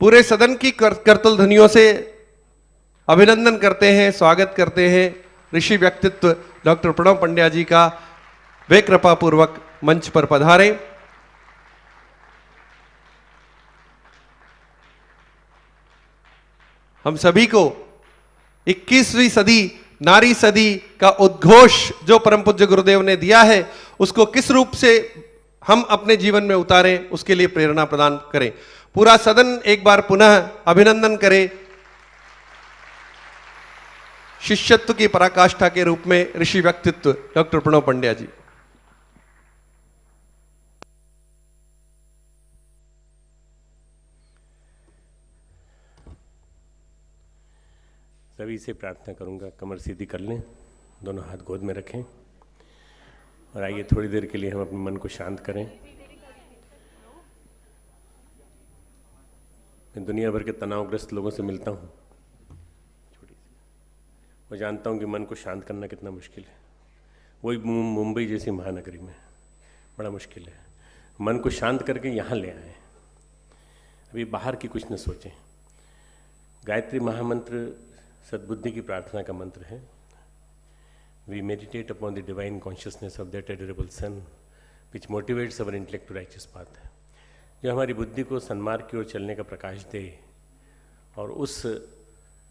पूरे सदन की करतल ध्वनियों से अभिनंदन करते हैं, स्वागत करते हैं ऋषि व्यक्तित्व डॉक्टर प्रणव पंड्या जी का। वे कृपा पूर्वक मंच पर पधारें। हम सभी को 21वीं सदी नारी सदी का उद्घोष जो परम पूज्य गुरुदेव ने दिया है, उसको किस रूप से हम अपने जीवन में उतारें, उसके लिए प्रेरणा प्रदान करें। पूरा सदन एक बार पुनः अभिनंदन करे शिष्यत्व की पराकाष्ठा के रूप में ऋषि व्यक्तित्व डॉक्टर प्रणव पंड्या जी। सभी से प्रार्थना करूंगा, कमर सीधी कर लें, दोनों हाथ गोद में रखें और आइए थोड़ी देर के लिए हम अपने मन को शांत करें। मैं दुनिया भर के तनावग्रस्त लोगों से मिलता हूँ, मैं जानता हूँ कि मन को शांत करना कितना मुश्किल है। वही मुंबई जैसी महानगरी में बड़ा मुश्किल है। मन को शांत करके यहाँ ले आए, अभी बाहर की कुछ न सोचें। गायत्री महामंत्र सद्बुद्धि की प्रार्थना का मंत्र है। We meditate upon the divine consciousness of that adorable sun which motivates our intellect to righteous path, जो हमारी बुद्धि को सन्मार्ग की ओर चलने का प्रकाश दे। और उस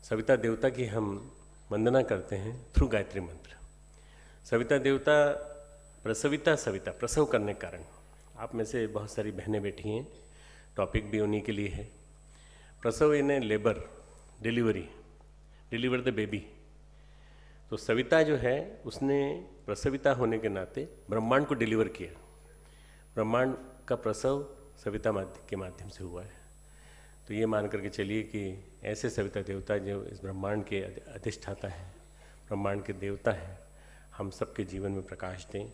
सविता देवता की हम वंदना करते हैं थ्रू गायत्री मंत्र। सविता देवता प्रसविता सविता, प्रसव करने के कारण। आप में से बहुत सारी बहनें बैठी हैं, टॉपिक भी उन्हीं के लिए है। प्रसव यानी labour, delivery, deliver the baby. तो सविता जो है उसने प्रसविता होने के नाते ब्रह्मांड को डिलीवर किया। ब्रह्मांड का प्रसव सविता के माध्यम से हुआ है। तो ये मान करके चलिए कि ऐसे सविता देवता जो इस ब्रह्मांड के अधिष्ठाता है, ब्रह्मांड के देवता हैं, हम सबके जीवन में प्रकाश दें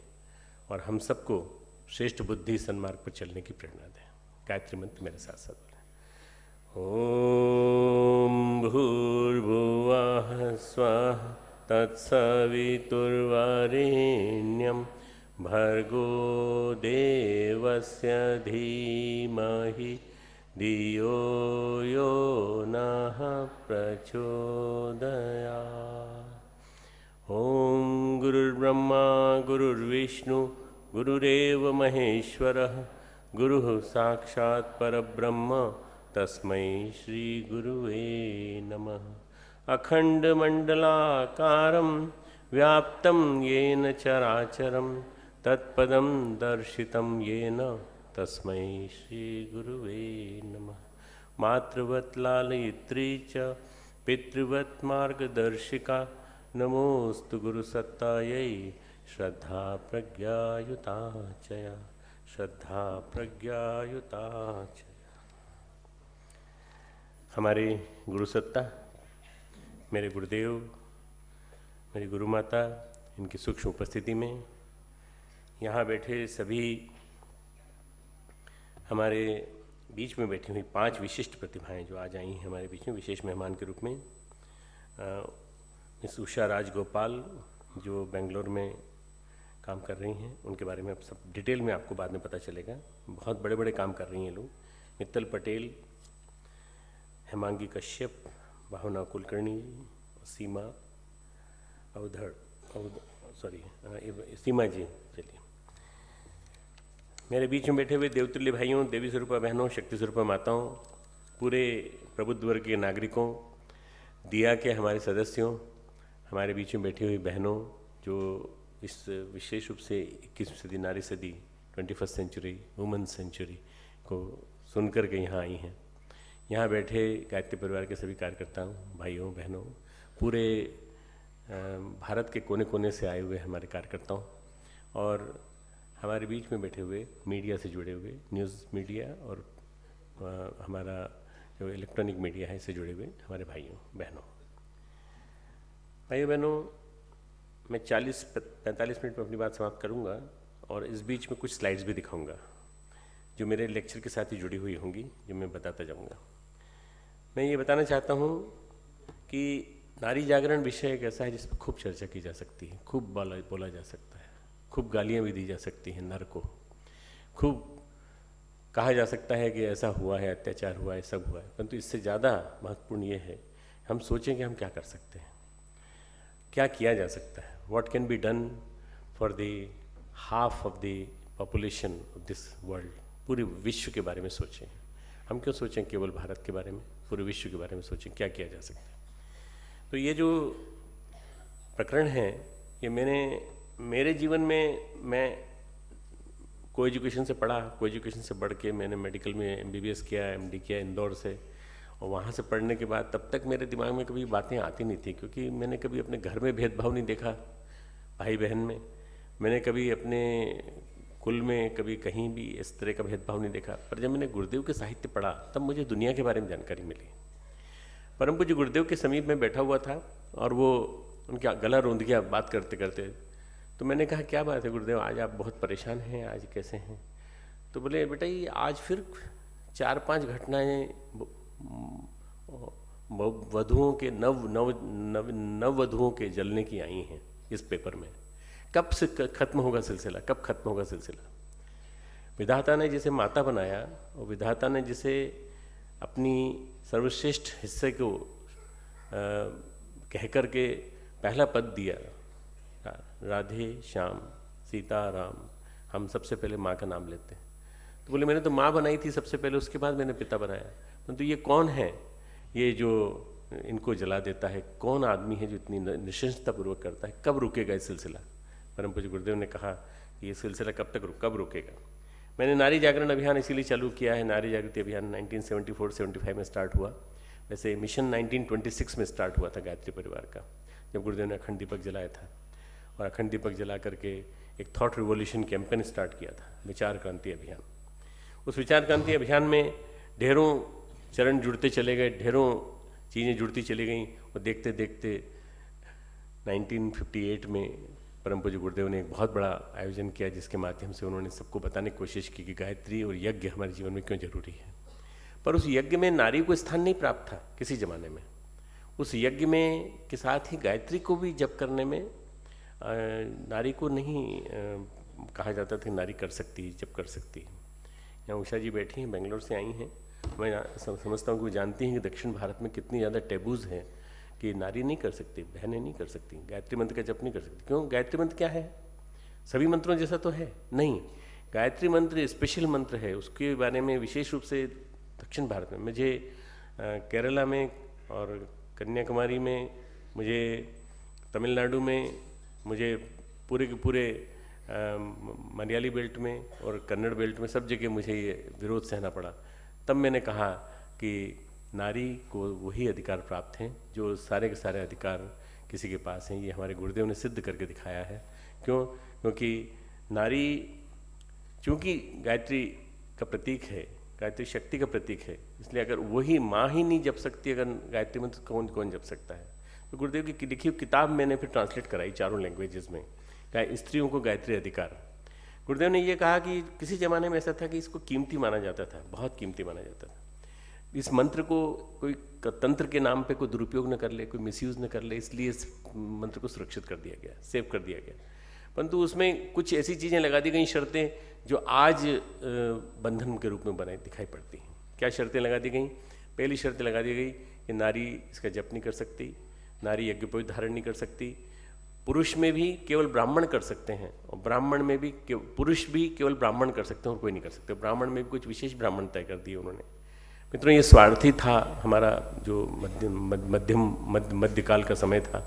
और हम सबको श्रेष्ठ बुद्धि सन्मार्ग पर चलने की प्रेरणा दें। गायत्री मंत्र मेरे साथ साथ बोलें। ओम भूर्भुवः स्वः तत्सवितुर्वरेण्यं भर्गो देवस्य धीमहि धियो यो नः प्रचोदयात्। ओम गुरुर्ब्रह्मा गुरुर्विष्णु गुरुरेव महेश्वरः गुरुः साक्षात् परब्रह्म तस्मै श्री गुरुवे नमः। अखंडमंडलाकारं व्याप्तं येन चराचरं तत्पदं दर्शितं येन तस्मै श्री गुरुवे नमः। मातृवत् लालयित्री च पितृवत् मार्गदर्शिका नमोस्तु गुरुसत्तायै श्रद्धा प्रज्ञायुता चया, श्रद्धा प्रज्ञायुता चया। हमारे गुरुसत्ता, मेरे गुरुदेव, मेरी गुरु माता, इनकी सूक्ष्म उपस्थिति में यहाँ बैठे सभी हमारे बीच में बैठी हुई 5 विशिष्ट प्रतिभाएं जो आज आई हैं हमारे बीच में विशेष मेहमान के रूप में। मिस उषा राजगोपाल जो बेंगलोर में काम कर रही हैं, उनके बारे में अब सब डिटेल में आपको बाद में पता चलेगा। बहुत बड़े बड़े काम कर रही हैं लोग। मित्तल पटेल, हेमांगी कश्यप, भावना कुलकर्णी, सीमा सीमा जी। चलिए, मेरे बीच में बैठे हुए देवतुल्य भाइयों, देवी स्वरूपा बहनों, शक्ति स्वरूपा माताओं, पूरे प्रबुद्ध वर्ग के नागरिकों, दिया के हमारे सदस्यों, हमारे बीच में बैठी हुई बहनों जो इस विशेष रूप से 21वीं सदी नारी सदी 21st सेंचुरी वुमेन सेंचुरी को सुनकर के यहाँ आई हैं। यहाँ बैठे गायत्री परिवार के सभी कार्यकर्ताओं, भाइयों बहनों, पूरे भारत के कोने कोने से आए हुए हमारे कार्यकर्ताओं और हमारे बीच में बैठे हुए मीडिया से जुड़े हुए, न्यूज़ मीडिया और हमारा जो इलेक्ट्रॉनिक मीडिया है इससे जुड़े हुए हमारे भाइयों बहनों, मैं 40-45 मिनट में अपनी बात समाप्त करूंगा और इस बीच में कुछ स्लाइड्स भी दिखाऊंगा जो मेरे लेक्चर के साथ ही जुड़ी हुई होंगी, जो मैं बताता जाऊंगा। मैं ये बताना चाहता हूँ कि नारी जागरण विषय एक ऐसा है जिस पर खूब चर्चा की जा सकती है, खूब बोला जा सकता है, खूब गालियाँ भी दी जा सकती हैं नर को, खूब कहा जा सकता है कि ऐसा हुआ है, अत्याचार हुआ है, सब हुआ है, परंतु इससे ज़्यादा महत्वपूर्ण ये है हम सोचें कि हम क्या कर सकते हैं, क्या किया जा सकता है, what can be done for the half of the population of this world. पूरे विश्व के बारे में सोचें, हम क्यों सोचें केवल भारत के बारे में, पूरे विश्व के बारे में सोचें क्या किया जा सकता है। तो ये जो प्रकरण है ये मेरे जीवन में मैं को एजुकेशन से पढ़ा, को एजुकेशन से बढ़ के मैंने मेडिकल में MBBS किया, MD किया इंदौर से, और वहाँ से पढ़ने के बाद तब तक मेरे दिमाग में कभी बातें आती नहीं थी, क्योंकि मैंने कभी अपने घर में भेदभाव नहीं देखा, भाई बहन में, मैंने कभी अपने कुल में कभी कहीं भी इस तरह का भेदभाव नहीं देखा। पर जब मैंने गुरुदेव के साहित्य पढ़ा तब मुझे दुनिया के बारे में जानकारी मिली। परम पूज्य गुरुदेव के समीप में बैठा हुआ था और वो उनका गला रूंध गया बात करते करते, तो मैंने कहा क्या बात है गुरुदेव, आज आप बहुत परेशान हैं, आज कैसे हैं? तो बोले बेटा ये आज फिर 4-5 घटनाएं वधुओं के नव वधुओं के जलने की आई हैं इस पेपर में, कब से खत्म होगा सिलसिला, कब खत्म होगा सिलसिला? विधाता ने जिसे माता बनाया और विधाता ने जिसे अपनी सर्वश्रेष्ठ हिस्से को कह कर के पहला पद दिया, राधे श्याम सीता राम, हम सबसे पहले माँ का नाम लेते हैं। तो बोले मैंने तो माँ बनाई थी सबसे पहले, उसके बाद मैंने पिता बनाया। परंतु ये कौन है ये जो इनको जला देता है, कौन आदमी है जो इतनी निश्चिंततापूर्वक करता है, कब रुकेगा ये सिलसिला? परम पूज्य गुरुदेव ने कहा कि ये सिलसिला कब रुकेगा। मैंने नारी जागरण अभियान इसीलिए चालू किया है। नारी जागृति अभियान 1974-75 में स्टार्ट हुआ। वैसे मिशन 1926 में स्टार्ट हुआ था गायत्री परिवार का, जब गुरुदेव ने अखंड दीपक जलाया था, और अखंड दीपक जला करके एक थॉट रिवॉल्यूशन कैंपेन स्टार्ट किया था, विचार क्रांति अभियान। उस विचार क्रांति अभियान में ढेरों चरण जुड़ते चले गए, ढेरों चीज़ें जुड़ती चली गईं, और देखते देखते 1958 में परम पूज्य गुरुदेव ने एक बहुत बड़ा आयोजन किया, जिसके माध्यम से उन्होंने सबको बताने की कोशिश की कि गायत्री और यज्ञ हमारे जीवन में क्यों जरूरी है। पर उस यज्ञ में नारी को स्थान नहीं प्राप्त था किसी जमाने में। उस यज्ञ में के साथ ही गायत्री को भी जप करने में नारी को नहीं कहा जाता था नारी कर सकती, जप कर सकती। यहाँ उषा जी बैठी हैं, बेंगलोर से आई हैं। मैं समझता हूँ कि वो जानती हैं कि दक्षिण भारत में कितनी ज़्यादा टेबूज हैं कि नारी नहीं कर सकती, बहनें नहीं कर सकती, गायत्री मंत्र का जप नहीं कर सकती। क्यों? गायत्री मंत्र क्या है? सभी मंत्रों जैसा तो है नहीं। गायत्री मंत्र स्पेशल मंत्र है, उसके बारे में विशेष रूप से दक्षिण भारत में, मुझे केरला में और कन्याकुमारी में, मुझे तमिलनाडु में, मुझे पूरे के पूरे मलयाली बेल्ट में और कन्नड़ बेल्ट में, सब जगह मुझे ये विरोध सहना पड़ा। तब मैंने कहा कि नारी को वही अधिकार प्राप्त हैं जो सारे के सारे अधिकार किसी के पास हैं। ये हमारे गुरुदेव ने सिद्ध करके दिखाया है। क्यों? क्योंकि नारी चूँकि गायत्री का प्रतीक है, गायत्री शक्ति का प्रतीक है, इसलिए अगर वही माँ ही नहीं जप सकती, अगर गायत्री मंत्र कौन जप सकता है? तो गुरुदेव की लिखी किताब मैंने फिर ट्रांसलेट कराई 4 लैंग्वेजेस में, स्त्रियों को गायत्री अधिकार। गुरुदेव ने ये कहा कि किसी ज़माने में ऐसा था कि इसको कीमती माना जाता था, बहुत कीमती माना जाता था। इस मंत्र को कोई तंत्र के नाम पे कोई दुरुपयोग न कर ले, कोई मिसयूज़ न कर ले, इसलिए इस मंत्र को सुरक्षित कर दिया गया, सेव कर दिया गया। परंतु उसमें कुछ ऐसी चीज़ें लगा दी गई, शर्तें, जो आज बंधन के रूप में बनाई दिखाई पड़ती हैं। क्या शर्तें लगा दी गई? पहली शर्त लगा दी गई कि नारी इसका जप नहीं कर सकती, नारी यज्ञोपवीत धारण नहीं कर सकती। पुरुष में भी केवल ब्राह्मण कर सकते हैं, और ब्राह्मण में भी पुरुष भी केवल ब्राह्मण कर सकते हैं और कोई नहीं कर सकते। ब्राह्मण में भी कुछ विशेष ब्राह्मण तय कर दिए उन्होंने। मित्रों, ये स्वार्थी था हमारा जो मध्यकाल का समय था।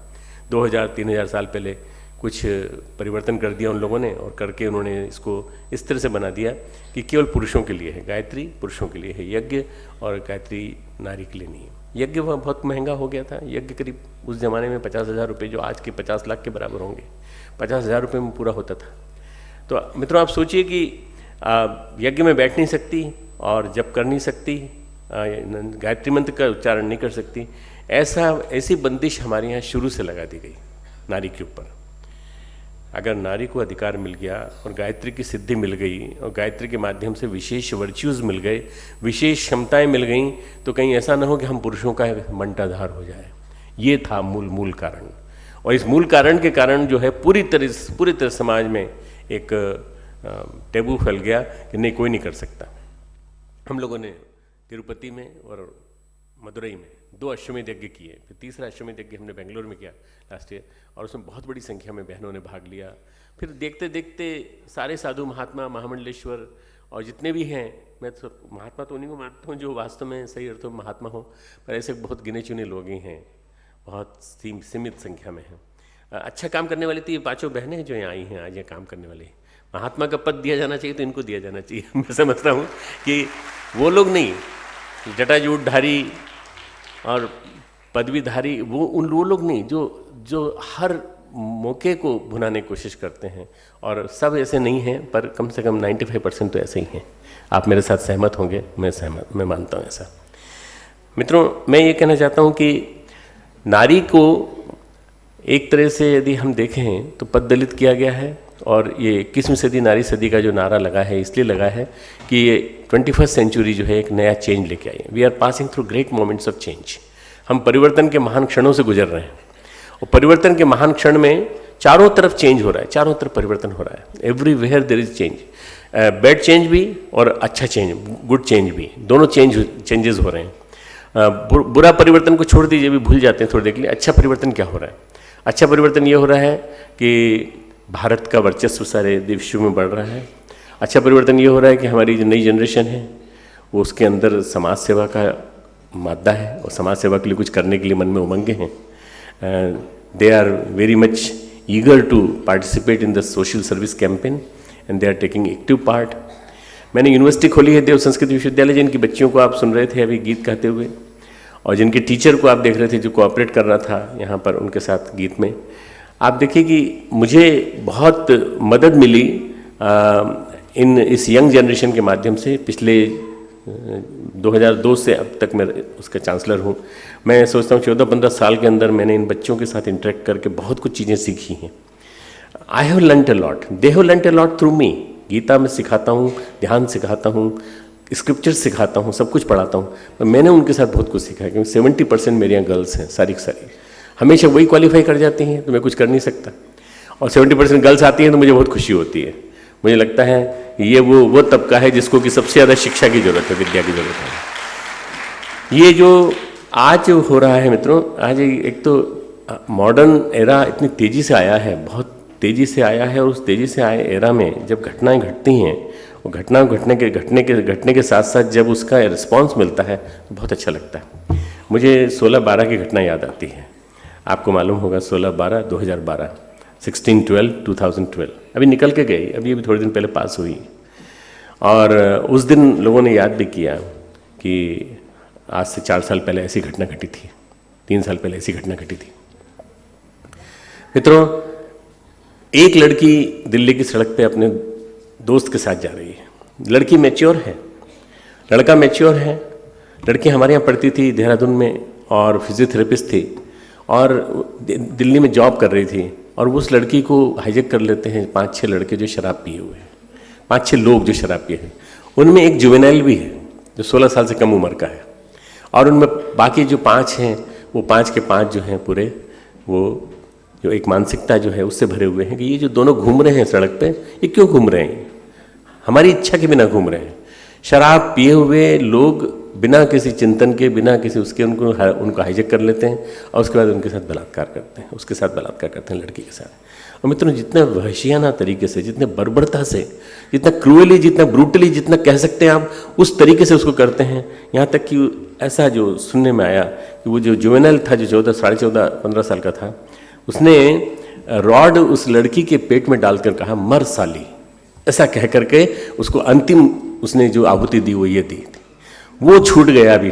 2000-3000 साल पहले कुछ परिवर्तन कर दिया उन लोगों ने, और करके उन्होंने इसको इस तरह से बना दिया कि केवल पुरुषों के लिए है गायत्री, पुरुषों के लिए है यज्ञ, और गायत्री नारी के लिए नहीं है। यज्ञ वह बहुत महंगा हो गया था। यज्ञ करीब उस ज़माने में 50,000 रुपये, जो आज के 50 लाख के बराबर होंगे, 50,000 रुपये में पूरा होता था। तो मित्रों, आप सोचिए कि यज्ञ में बैठ नहीं सकती और जप कर नहीं सकती, गायत्री मंत्र का उच्चारण नहीं कर सकती, ऐसी बंदिश हमारे यहाँ शुरू से लगा दी गई नारी के ऊपर। अगर नारी को अधिकार मिल गया और गायत्री की सिद्धि मिल गई और गायत्री के माध्यम से विशेष वर्च्यूज़ मिल गए, विशेष क्षमताएं मिल गईं, तो कहीं ऐसा ना हो कि हम पुरुषों का मंटाधार हो जाए। ये था मूल कारण। और इस मूल कारण के कारण जो है पूरी तरह समाज में एक टेबू फैल गया कि नहीं, कोई नहीं कर सकता। हम लोगों ने तिरुपति में और मदुरई में 2 अश्वमेध यज्ञ किए, फिर तीसरा अश्वमेध यज्ञ हमने बेंगलोर में किया लास्ट ईयर, और उसमें बहुत बड़ी संख्या में बहनों ने भाग लिया। फिर देखते देखते सारे साधु महात्मा, महामंडलेश्वर और जितने भी हैं, मैं तो महात्मा तो उन्हीं को मानता हूँ जो वास्तव में सही अर्थों में महात्मा हो, पर ऐसे बहुत गिने चुने लोग ही हैं, बहुत सीमित संख्या में हैं। अच्छा काम करने वाली तो ये 5 बहनें हैं जो यहाँ आई हैं आज, यहाँ काम करने वाली। महात्मा का पद दिया जाना चाहिए तो इनको दिया जाना चाहिए। मैं समझता हूँ कि वो लोग नहीं, जटाजूटधारी और पदवीधारी, वो लोग नहीं जो हर मौके को भुनाने की कोशिश करते हैं, और सब ऐसे नहीं हैं, पर कम से कम 95% तो ऐसे ही हैं। आप मेरे साथ सहमत होंगे, मैं मानता हूँ ऐसा। मित्रों, मैं ये कहना चाहता हूँ कि नारी को एक तरह से यदि हम देखें तो पद दलित किया गया है, और ये 21वीं सदी नारी सदी का जो नारा लगा है इसलिए लगा है कि ये 21st सेंचुरी जो है एक नया चेंज लेके आई है। We are passing through great moments of change. हम परिवर्तन के महान क्षणों से गुजर रहे हैं, और परिवर्तन के महान क्षण में चारों तरफ चेंज हो रहा है, चारों तरफ परिवर्तन हो रहा है। Everywhere there is change, bad change भी और अच्छा चेंज, गुड चेंज भी, दोनों चेंजेस हो रहे हैं। बुरा परिवर्तन को छोड़ दीजिए, भी भूल जाते हैं थोड़ी देर के लिए। अच्छा परिवर्तन क्या हो रहा है? अच्छा परिवर्तन ये हो रहा है कि भारत का वर्चस्व सारे विश्व में बढ़ रहा है। अच्छा परिवर्तन ये हो रहा है कि हमारी जो नई जनरेशन है वो उसके अंदर समाज सेवा का मादा है, और समाज सेवा के लिए कुछ करने के लिए मन में उमंगे हैं। They are very much eager to participate in the social service campaign and they are taking active part. मैंने यूनिवर्सिटी खोली है, देव संस्कृत विश्वविद्यालय, जिनकी बच्चियों को आप सुन रहे थे अभी गीत गाते हुए, और जिनके टीचर को आप देख रहे थे जो कोऑपरेट कर रहा था यहाँ पर उनके साथ गीत में। आप देखिए कि मुझे बहुत मदद मिली इस यंग जनरेशन के माध्यम से। पिछले 2002 से अब तक मैं उसका चांसलर हूँ। मैं सोचता हूँ 14-15 साल के अंदर मैंने इन बच्चों के साथ इंटरेक्ट करके बहुत कुछ चीज़ें सीखी हैं। I have learned a lot, they have learned a lot through me. Gita में सिखाता हूँ, ध्यान सिखाता हूँ, स्क्रिप्चर सिखाता हूँ, सब कुछ पढ़ाता हूँ, पर मैंने उनके साथ बहुत कुछ सीखा है। क्योंकि 70% मेरे यहाँ गर्ल्स हैं, सारी की सारी। हमेशा वही क्वालिफाई कर जाती हैं तो मैं कुछ कर नहीं सकता, और 70% गर्ल्स आती हैं तो मुझे बहुत खुशी होती है। मुझे लगता है ये वो तबका है जिसको कि सबसे ज़्यादा शिक्षा की ज़रूरत है, विद्या की ज़रूरत है। ये जो आज हो रहा है मित्रों, आज एक तो मॉडर्न एरा इतनी तेज़ी से आया है, बहुत तेज़ी से आया है, और उस तेज़ी से आए एरा में जब घटनाएं घटती हैं, वो घटना घटने के साथ साथ जब उसका रिस्पॉन्स मिलता है तो बहुत अच्छा लगता है। मुझे 16/12 की घटना याद आती है। आपको मालूम होगा 16/12/2012, 16/12/2012 अभी निकल के गई, अभी थोड़े दिन पहले पास हुई। और उस दिन लोगों ने याद भी किया कि आज से 4 साल पहले ऐसी घटना घटी थी, 3 साल पहले ऐसी घटना घटी थी। मित्रों, एक लड़की दिल्ली की सड़क पे अपने दोस्त के साथ जा रही है। लड़की मैच्योर है, लड़का मैच्योर है। लड़की हमारे यहाँ पढ़ती थी देहरादून में, और फिजियोथेरेपिस्ट थी, और दिल्ली में जॉब कर रही थी। और उस लड़की को हाईजैक कर लेते हैं 5-6 लड़के जो शराब पिए हुए हैं, 5-6 लोग जो शराब पिए हैं। उनमें एक जुवेनाइल भी है जो 16 साल से कम उम्र का है, और उनमें बाकी जो 5 हैं वो 5 के 5 जो हैं पूरे, वो जो एक मानसिकता जो है उससे भरे हुए हैं कि ये जो दोनों घूम रहे हैं सड़क पे, ये क्यों घूम रहे हैं? हमारी इच्छा के बिना घूम रहे हैं। शराब पिए हुए लोग बिना किसी चिंतन के, बिना किसी उसके उनको हाईजैक कर लेते हैं, और उसके बाद उनके साथ बलात्कार करते हैं, उसके साथ बलात्कार करते हैं लड़की के साथ। और मित्रों, जितने वहशियाना तरीके से, जितने बर्बरता से, जितना क्रूअली, जितना ब्रूटली, जितना कह सकते हैं आप, उस तरीके से उसको करते हैं। यहाँ तक कि ऐसा जो सुनने में आया कि वो जो जुवेनाइल था, जो 14-15 साल का था, उसने रॉड उस लड़की के पेट में डालकर कहा, मर साली, ऐसा कह करके उसको अंतिम उसने जो आहुति दी वो ये दी थी। वो छूट गया अभी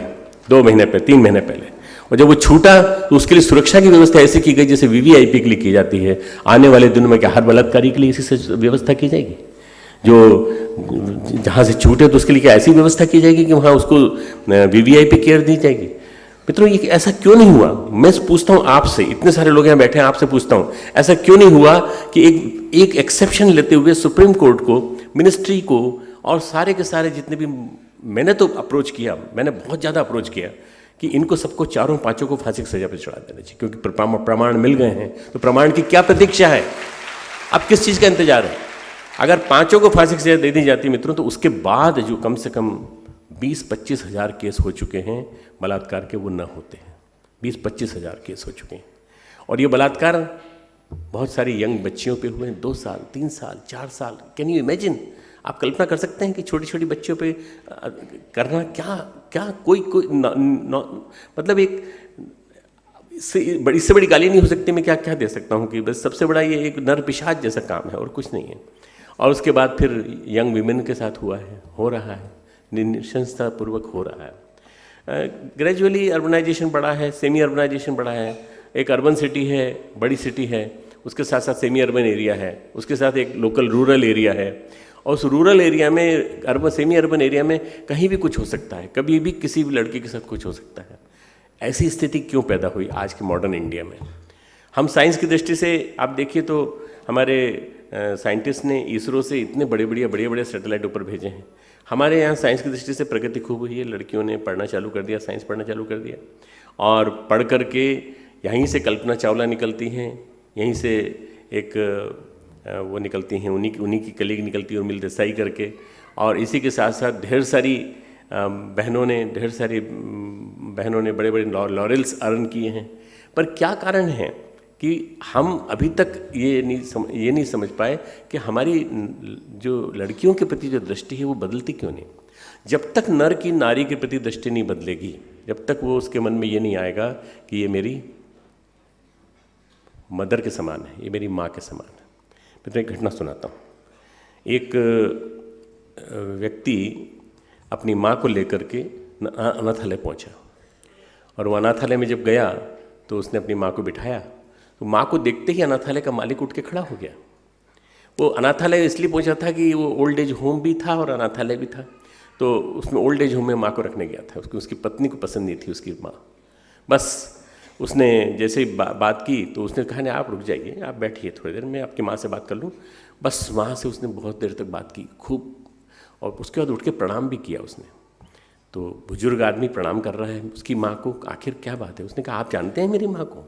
2 महीने पहले, 3 महीने पहले। और जब वो छूटा तो उसके लिए सुरक्षा की व्यवस्था ऐसी की गई जैसे VVIP के लिए की जाती है। आने वाले दिनों में क्या हर बलात्कारी के लिए इसी से व्यवस्था की जाएगी? जो जहाँ से छूटे तो उसके लिए क्या ऐसी व्यवस्था की जाएगी कि वहाँ उसको VVIP केयर दी जाएगी? मित्रों, ये ऐसा क्यों नहीं हुआ? मैं पूछता हूँ आपसे, इतने सारे लोग यहाँ बैठे हैं, आपसे पूछता हूँ, ऐसा क्यों नहीं हुआ कि एक एक्सेप्शन लेते हुए सुप्रीम कोर्ट को, मिनिस्ट्री को, और सारे के सारे जितने भी, मैंने तो अप्रोच किया, मैंने बहुत ज़्यादा अप्रोच किया कि इनको सबको 4-5 को फांसी की सजा पर चढ़ा देना चाहिए, क्योंकि प्रमाण मिल गए हैं। तो प्रमाण की क्या प्रतीक्षा है? अब किस चीज़ का इंतजार है? अगर 5 को फांसी की सजा दे दी जाती मित्रों, तो उसके बाद जो कम से कम 20-25 हज़ार केस हो चुके हैं बलात्कार के, वो न होते हैं। 20-25 हज़ार केस हो चुके हैं। और ये बलात्कार बहुत सारी यंग बच्चियों पे हुए हैं, 2 साल, 3 साल, 4 साल। Can you imagine? आप कल्पना कर सकते हैं कि छोटी छोटी बच्चियों पे करना क्या क्या कोई कोई मतलब एक इससे बड़ी गाली नहीं हो सकती। मैं क्या क्या दे सकता हूँ कि बस सबसे बड़ा ये एक नर पिशाच जैसा काम है और कुछ नहीं है। और उसके बाद फिर यंग विमेन के साथ हुआ है, हो रहा है, निशंसतापूर्वक हो रहा है। ग्रेजुअली अर्बनाइजेशन बढ़ा है, सेमी अर्बनाइजेशन बढ़ा है। एक अर्बन सिटी है, बड़ी सिटी है, उसके साथ साथ सेमी अर्बन एरिया है, उसके साथ एक लोकल रूरल एरिया है। और उस रूरल एरिया में, अर्बन सेमी अर्बन एरिया में कहीं भी कुछ हो सकता है, कभी भी किसी भी लड़के के साथ कुछ हो सकता है। ऐसी स्थिति क्यों पैदा हुई आज के मॉडर्न इंडिया में? हम साइंस की दृष्टि से आप देखिए तो हमारे साइंटिस्ट ने इसरो से इतने बड़े बड़े सैटेलाइट ऊपर भेजे हैं। हमारे यहाँ साइंस की दृष्टि से प्रगति खूब हुई है। लड़कियों ने पढ़ना चालू कर दिया, साइंस पढ़ना चालू कर दिया, और पढ़ करके यहीं से कल्पना चावला निकलती हैं, यहीं से एक वो निकलती हैं, उन्हीं की कलीग निकलती है उर्मिला देसाई करके। और इसी के साथ साथ ढेर सारी बहनों ने बड़े बड़े लॉरेल्स अर्न किए हैं। पर क्या कारण है कि हम अभी तक ये नहीं समझ पाए कि हमारी जो लड़कियों के प्रति जो दृष्टि है वो बदलती क्यों नहीं? जब तक नर की नारी के प्रति दृष्टि नहीं बदलेगी, जब तक वो उसके मन में ये नहीं आएगा कि ये मेरी मदर के समान है, ये मेरी माँ के समान है। मैं तो एक घटना सुनाता हूँ। एक व्यक्ति अपनी माँ को लेकर के अनाथालय पहुँचा, और वो अनाथालय में जब गया तो उसने अपनी माँ को बिठाया, तो माँ को देखते ही अनाथालय का मालिक उठ के खड़ा हो गया। वो अनाथालय इसलिए पहुँचा था कि वो ओल्ड एज होम भी था और अनाथालय भी था, तो उसमें ओल्ड एज होम में माँ को रखने गया था। उसकी पत्नी को पसंद नहीं थी उसकी माँ। बस उसने जैसे ही बात की तो उसने कहा नहीं, आप रुक जाइए, आप बैठिए थोड़ी देर, मैं आपकी माँ से बात कर लूँ। बस वहाँ से उसने बहुत देर तक बात की खूब, और उसके बाद उठ के प्रणाम भी किया उसने। तो बुजुर्ग आदमी प्रणाम कर रहा है उसकी माँ को, आखिर क्या बात है? उसने कहा, आप जानते हैं मेरी माँ को?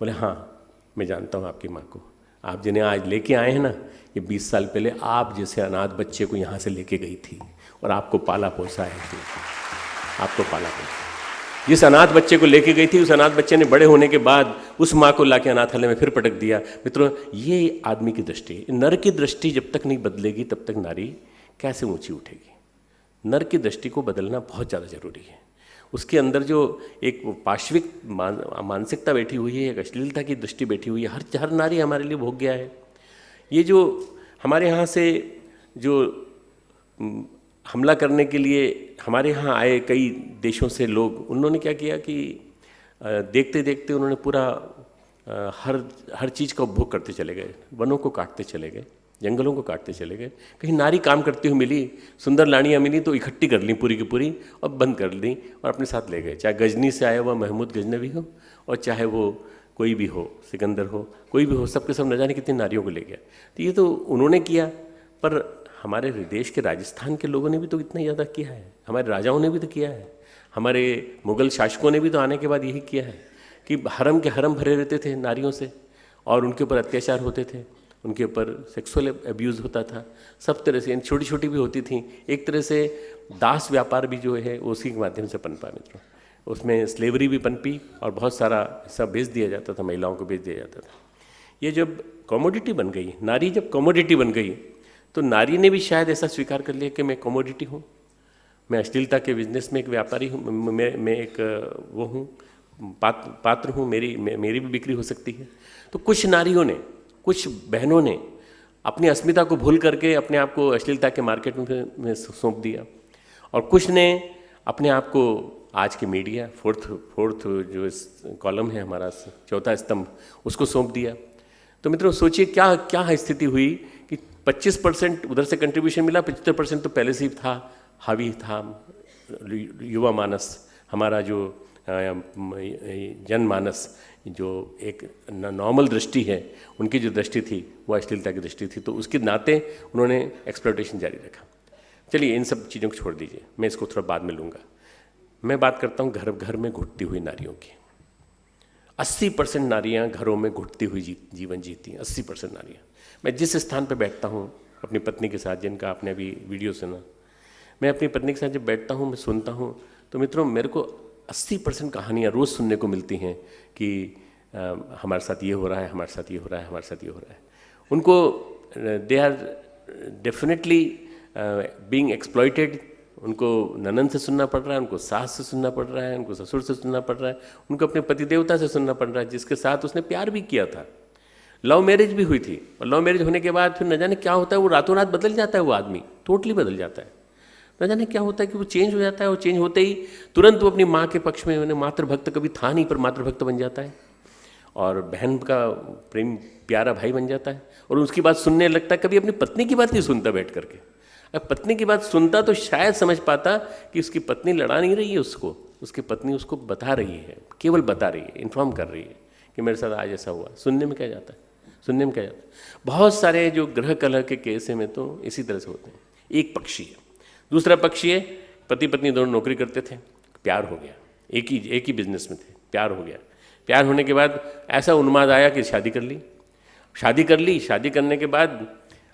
बोले, हाँ मैं जानता हूँ आपकी माँ को। आप जिन्हें आज लेके आए हैं ना, ये 20 साल पहले आप जैसे अनाथ बच्चे को यहाँ से लेके गई थी और आपको पाला पोसा है, आपको पाला पोसा। जिस अनाथ बच्चे को लेके गई थी, उस अनाथ बच्चे ने बड़े होने के बाद उस माँ को लाके अनाथालय में फिर पटक दिया। मित्रों, ये आदमी की दृष्टि, नर की दृष्टि जब तक नहीं बदलेगी तब तक नारी कैसे ऊंची उठेगी? नर की दृष्टि को बदलना बहुत ज़्यादा जरूरी है। उसके अंदर जो एक पाश्विक मानसिकता बैठी हुई है, एक अश्लीलता की दृष्टि बैठी हुई है, हर नारी हमारे लिए भोग गया है। ये जो हमारे यहाँ से जो हमला करने के लिए हमारे यहाँ आए कई देशों से लोग, उन्होंने क्या किया कि देखते देखते उन्होंने पूरा हर चीज़ का उपभोग करते चले गए, वनों को काटते चले गए, जंगलों को काटते चले गए। कहीं नारी काम करती हुई मिली, सुंदर लाड़ियाँ मिली तो इकट्ठी कर ली पूरी की पूरी और बंद कर दी और अपने साथ ले गए। चाहे गजनी से आया हुआ महमूद गजनवी हो और चाहे वो कोई भी हो, सिकंदर हो, कोई भी हो, सबके सब न जाने कितनी नारियों को ले गया। तो ये तो उन्होंने किया, पर हमारे देश के राजस्थान के लोगों ने भी तो इतना ज़्यादा किया है, हमारे राजाओं ने भी तो किया है, हमारे मुग़ल शासकों ने भी तो आने के बाद यही किया है कि हरम के हरम भरे रहते थे नारियों से और उनके ऊपर अत्याचार होते थे, उनके ऊपर सेक्सुअल अब्यूज़ होता था, सब तरह से, छोटी छोटी भी होती थी। एक तरह से दास व्यापार भी जो है उसी के माध्यम से पनपा मित्रों। उसमें स्लेवरी भी पनपी और बहुत सारा सब बेच दिया जाता था, महिलाओं को बेच दिया जाता था। ये जब कमोडिटी बन गई, नारी जब कमोडिटी बन गई, तो नारी ने भी शायद ऐसा स्वीकार कर लिया कि मैं कमोडिटी हूँ, मैं अश्लीलता के बिजनेस में एक व्यापारी हूँ, मैं एक वो हूँ, पात्र हूँ, मेरी भी बिक्री हो सकती है। तो कुछ नारियों ने, कुछ बहनों ने अपनी अस्मिता को भूल करके अपने आप को अश्लीलता के मार्केट में सौंप दिया, और कुछ ने अपने आप को आज के मीडिया फोर्थ जो कॉलम है हमारा, चौथा स्तंभ, उसको सौंप दिया। तो मित्रों सोचिए क्या स्थिति हुई कि 25% उधर से कंट्रीब्यूशन मिला, 75% तो पहले से ही था, हावी था युवा मानस, हमारा जो जनमानस, जो एक नॉर्मल दृष्टि है, उनकी जो दृष्टि थी वो अश्लीलता की दृष्टि थी। तो उसके नाते उन्होंने एक्सप्लॉयटेशन जारी रखा। चलिए इन सब चीज़ों को छोड़ दीजिए, मैं इसको थोड़ा बाद में लूँगा। मैं बात करता हूँ घर घर में घुटती हुई नारियों की। 80% नारियाँ घरों में घुटती हुई जीवन जीती हैं, 80% नारियाँ। मैं जिस स्थान पर बैठता हूँ अपनी पत्नी के साथ, जिनका आपने अभी वीडियो सुना, मैं अपनी पत्नी के साथ जब बैठता हूँ, मैं सुनता हूँ, तो मित्रों मेरे को 80% कहानियाँ रोज़ सुनने को मिलती हैं कि हमारे साथ ये हो रहा है, हमारे साथ ये हो रहा है, हमारे साथ ये हो रहा है। उनको they are definitely being exploited. उनको ननद से सुनना पड़ रहा है, उनको सास से सुनना पड़ रहा है, उनको ससुर से सुनना पड़ रहा है, उनको अपने पति देवता से सुनना पड़ रहा है, जिसके साथ उसने प्यार भी किया था। लव मैरिज भी हुई थी, और लव मैरिज होने के बाद फिर न जाने क्या होता है, वो रातों रात बदल जाता है, वो आदमी टोटली बदल जाता है। न जाने क्या होता है कि वो चेंज हो जाता है, और चेंज होते ही तुरंत वो अपनी माँ के पक्ष में, उन्हें मातृभक्त कभी था नहीं पर मातृभक्त बन जाता है, और बहन का प्रेम प्यारा भाई बन जाता है, और उसकी बात सुनने लगता है। कभी अपनी पत्नी की बात नहीं सुनता बैठ करके। अब पत्नी की बात सुनता तो शायद समझ पाता कि उसकी पत्नी लड़ा नहीं रही है उसको, उसकी पत्नी उसको बता रही है, केवल बता रही है, इन्फॉर्म कर रही है कि मेरे साथ आज ऐसा हुआ। सुनने में क्या जाता है, सुनने में क्या जाता है। बहुत सारे जो ग्रह कलह के केस में तो इसी तरह से होते हैं। एक पक्षी है, दूसरा पक्षी है, पति पत्नी दोनों नौकरी करते थे, प्यार हो गया, एक ही बिजनेस में थे, प्यार हो गया। प्यार होने के बाद ऐसा उन्माद आया कि शादी कर ली। शादी करने के बाद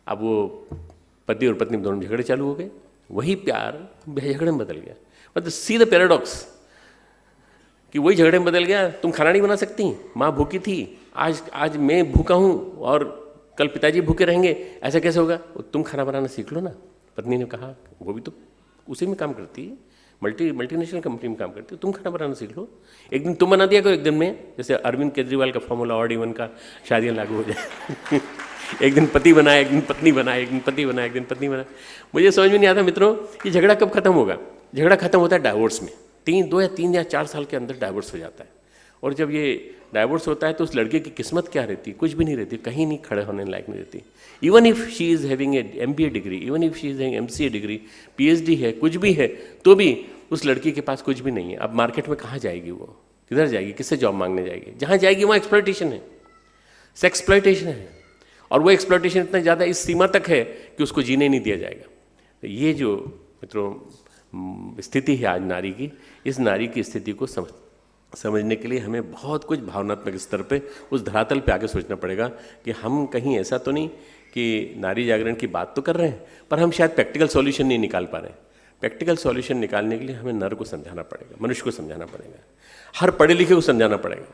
अब वो पति और पत्नी दोनों झगड़े चालू हो गए। वही प्यार झगड़े में बदल गया। मतलब सी द पैराडॉक्स कि वही झगड़े में बदल गया। तुम खाना नहीं बना सकती, माँ भूखी थी, आज मैं भूखा हूँ और कल पिताजी भूखे रहेंगे, ऐसा कैसे होगा? तुम खाना बनाना सीख लो ना। पत्नी ने कहा, वो भी तो उसी में काम करती है, मल्टीनेशनल कंपनी में काम करती है, तुम खाना बनाना सीख लो। एक दिन तुम बना दिया करो, एक दिन में, जैसे अरविंद केजरीवाल का फॉर्मूला ऑड-इवन का शादियाँ लागू हो जाए। एक दिन पति बनाए, एक दिन पत्नी बनाए, एक दिन पति बनाए, एक दिन पत्नी बनाए। मुझे समझ में नहीं आता मित्रों कि झगड़ा कब खत्म होगा। झगड़ा खत्म होता है डाइवोर्स में। 2 या 4 साल के अंदर डाइवोर्स हो जाता है। और जब ये डाइवोर्स होता है तो उस लड़के की किस्मत क्या रहती है? कुछ भी नहीं रहती, कहीं नहीं खड़े होने लायक नहीं रहती। Even if she is having a MBA degree, even if she is having MCA degree, PhD है, कुछ भी है, तो भी उस लड़की के पास कुछ भी नहीं है। अब मार्केट में कहाँ जाएगी वो? किधर जाएगी? किससे जॉब मांगने जाएगी? जहाँ जाएगी वहाँ एक्सप्लॉयटेशन है, सेक्स एक्सप्लॉयटेशन है। और वो एक्सप्लॉयटेशन इतना ज़्यादा इस सीमा तक है कि उसको जीने नहीं दिया जाएगा। तो ये जो मित्रों स्थिति है आज नारी की, इस नारी की स्थिति को समझने के लिए हमें बहुत कुछ भावनात्मक स्तर पे उस धरातल पे आगे सोचना पड़ेगा कि हम कहीं ऐसा तो नहीं कि नारी जागरण की बात तो कर रहे हैं पर हम शायद प्रैक्टिकल सॉल्यूशन नहीं निकाल पा रहे हैं। प्रैक्टिकल सॉल्यूशन निकालने के लिए हमें नर को समझाना पड़ेगा, मनुष्य को समझाना पड़ेगा, हर पढ़े लिखे को समझाना पड़ेगा,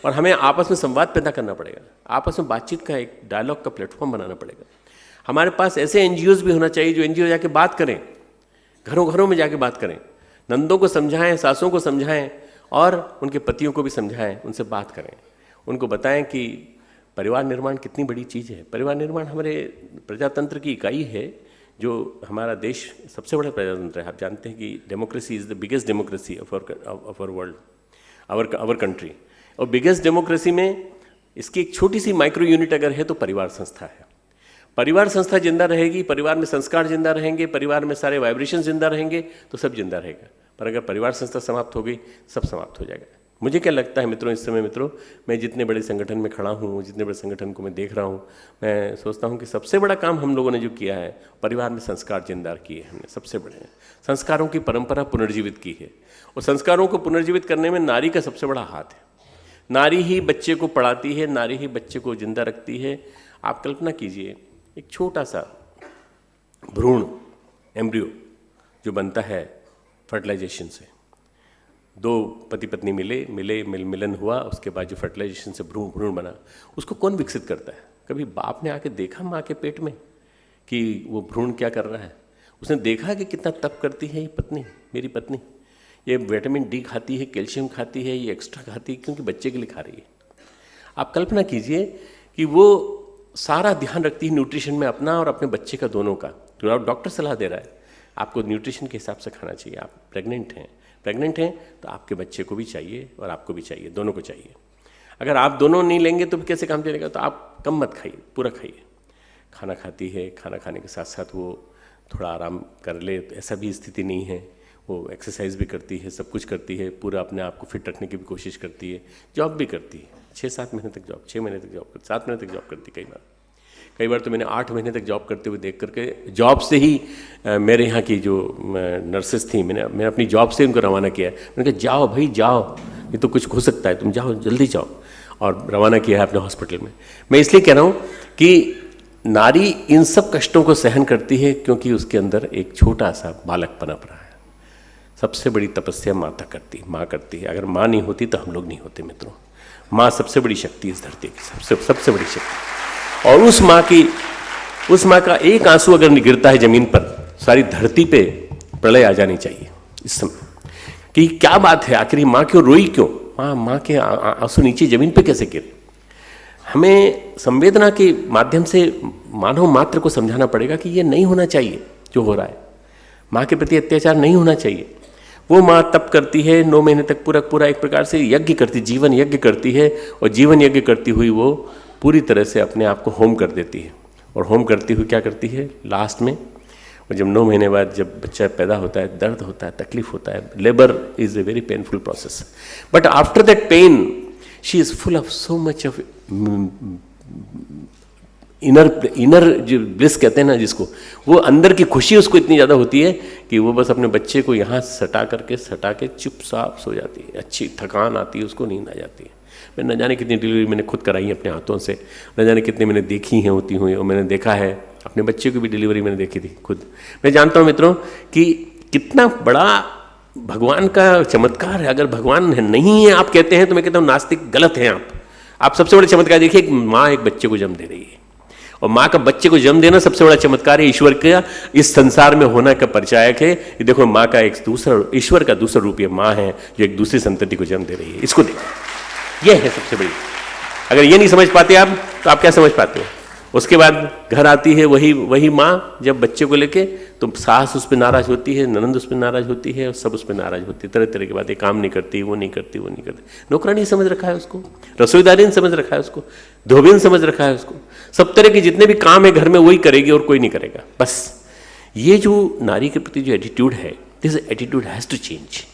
और हमें आपस में संवाद पैदा करना पड़ेगा, आपस में बातचीत का एक डायलॉग का प्लेटफॉर्म बनाना पड़ेगा। हमारे पास ऐसे NGOs भी होना चाहिए जो NGO जाके बात करें, घरों घरों में जाके बात करें, नंदों को समझाएं, सासों को समझाएं और उनके पतियों को भी समझाएं, उनसे बात करें, उनको बताएं कि परिवार निर्माण कितनी बड़ी चीज़ है। परिवार निर्माण हमारे प्रजातंत्र की इकाई है, जो हमारा देश सबसे बड़ा प्रजातंत्र है। आप जानते हैं कि democracy is the biggest democracy of our world, our country. और बिगेस्ट डेमोक्रेसी में इसकी एक छोटी सी माइक्रो यूनिट अगर है तो परिवार संस्था है। परिवार संस्था जिंदा रहेगी, परिवार में संस्कार जिंदा रहेंगे, परिवार में सारे वाइब्रेशन जिंदा रहेंगे तो सब जिंदा रहेगा। पर अगर परिवार संस्था समाप्त हो गई, सब समाप्त हो जाएगा। मुझे क्या लगता है मित्रों, इस समय मित्रों, मैं जितने बड़े संगठन में खड़ा हूँ, जितने बड़े संगठन को मैं देख रहा हूँ, मैं सोचता हूँ कि सबसे बड़ा काम हम लोगों ने जो किया है, परिवार में संस्कार जिंदा किए हमने। सबसे बड़े संस्कारों की परंपरा पुनर्जीवित की है, और संस्कारों को पुनर्जीवित करने में नारी का सबसे बड़ा हाथ है। नारी ही बच्चे को पढ़ाती है, नारी ही बच्चे को जिंदा रखती है। आप कल्पना कीजिए, एक छोटा सा भ्रूण एम्ब्रियो जो बनता है फर्टिलाइजेशन से, 2 पति पत्नी मिलन हुआ, उसके बाद जो फर्टिलाइजेशन से भ्रूण बना, उसको कौन विकसित करता है? कभी बाप ने आके देखा माँ के पेट में कि वो भ्रूण क्या कर रहा है? उसने देखा कि कितना तप करती है ये पत्नी, मेरी पत्नी, ये विटामिन D खाती है, कैल्शियम खाती है, ये एक्स्ट्रा खाती है क्योंकि बच्चे के लिए खा रही है। आप कल्पना कीजिए कि वो सारा ध्यान रखती है न्यूट्रिशन में अपना और अपने बच्चे का, दोनों का। तो डॉक्टर सलाह दे रहा है आपको न्यूट्रिशन के हिसाब से खाना चाहिए। आप प्रेग्नेंट हैं तो आपके बच्चे को भी चाहिए और आपको भी चाहिए, दोनों को चाहिए। अगर आप दोनों नहीं लेंगे तो कैसे काम चलेगा? तो आप कम मत खाइए, पूरा खाइए। खाना खाती है, खाना खाने के साथ साथ वो थोड़ा आराम कर ले, तो ऐसा भी स्थिति नहीं है। वो एक्सरसाइज भी करती है, सब कुछ करती है, पूरा अपने आप को फिट रखने की भी कोशिश करती है, जॉब भी करती है, 6-7 महीने तक जॉब, 6 महीने तक जॉब, 7 महीने तक जॉब करती है। कई बार तो मैंने 8 महीने तक जॉब करते हुए देख करके, जॉब से ही मेरे यहाँ की जो नर्सेस थी, मैंने अपनी जॉब से उनको रवाना किया। मैंने कहा जाओ भाई जाओ, ये तो कुछ हो सकता है, तुम जाओ, जल्दी जाओ, और रवाना किया है अपने हॉस्पिटल में। मैं इसलिए कह रहा हूँ कि नारी इन सब कष्टों को सहन करती है क्योंकि उसके अंदर एक छोटा सा बालक पनप रहा है। सबसे बड़ी तपस्या माता करती है, माँ करती है। अगर माँ नहीं होती तो हम लोग नहीं होते मित्रों। माँ सबसे बड़ी शक्ति है इस धरती की, सबसे बड़ी शक्ति। और उस माँ का एक आंसू अगर गिरता है जमीन पर, सारी धरती पे प्रलय आ जानी चाहिए इस समय। कि क्या बात है, आखिर माँ क्यों रोई, क्यों? माँ के आंसू नीचे जमीन पे कैसे गिरे? हमें संवेदना के माध्यम से मानव मात्र को समझाना पड़ेगा कि ये नहीं होना चाहिए जो हो रहा है। माँ के प्रति अत्याचार नहीं होना चाहिए। वो माँ तप करती है 9 महीने तक, पूरा एक प्रकार से यज्ञ करती, जीवन यज्ञ करती है। और जीवन यज्ञ करती हुई वो पूरी तरह से अपने आप को होम कर देती है। और होम करती हुई क्या करती है लास्ट में, और जब 9 महीने बाद जब बच्चा पैदा होता है, दर्द होता है, तकलीफ होता है। Labour is a very painful process, but after that pain she is full of so much of inner जो ब्लिस कहते हैं ना जिसको, वो अंदर की खुशी उसको इतनी ज़्यादा होती है कि वो बस अपने बच्चे को यहाँ सटा के चुपचाप सो जाती है। अच्छी थकान आती है उसको, नींद आ जाती है। मैं न जाने कितनी डिलीवरी मैंने खुद कराई है अपने हाथों से, न जाने कितने मैंने देखी हैं होती हुई, और मैंने देखा है अपने बच्चे की भी डिलीवरी मैंने देखी थी खुद। मैं जानता हूँ मित्रों कि कितना बड़ा भगवान का चमत्कार है। अगर भगवान नहीं है आप कहते हैं तो मैं कहता हूँ नास्तिक, गलत हैं आप सबसे बड़ा चमत्कार देखिए, एक माँ एक बच्चे को जन्म दे रही है, और माँ का बच्चे को जन्म देना सबसे बड़ा चमत्कार है। ईश्वर का इस संसार में होना का परिचायक है। ये देखो माँ का एक दूसरा, ईश्वर का दूसरा रूप ये माँ है जो एक दूसरी संतति को जन्म दे रही है। इसको देखो, ये है सबसे बड़ी। अगर ये नहीं समझ पाते आप तो आप क्या समझ पाते हो? उसके बाद घर आती है वही माँ जब बच्चे को लेके, तो सास उस पर नाराज होती है, ननंद उस पर नाराज होती है, और सब उस पर नाराज होती है। तरह की बातें, काम नहीं करती, वो नहीं करती। नौकरानी समझ रखा है उसको, रसोईदारी समझ रखा है उसको, धोबी समझ रखा है उसको। सब तरह के जितने भी काम है घर में वही करेगी और कोई नहीं करेगा। बस ये जो नारी के प्रति जो एटीट्यूड है, this attitude has to change.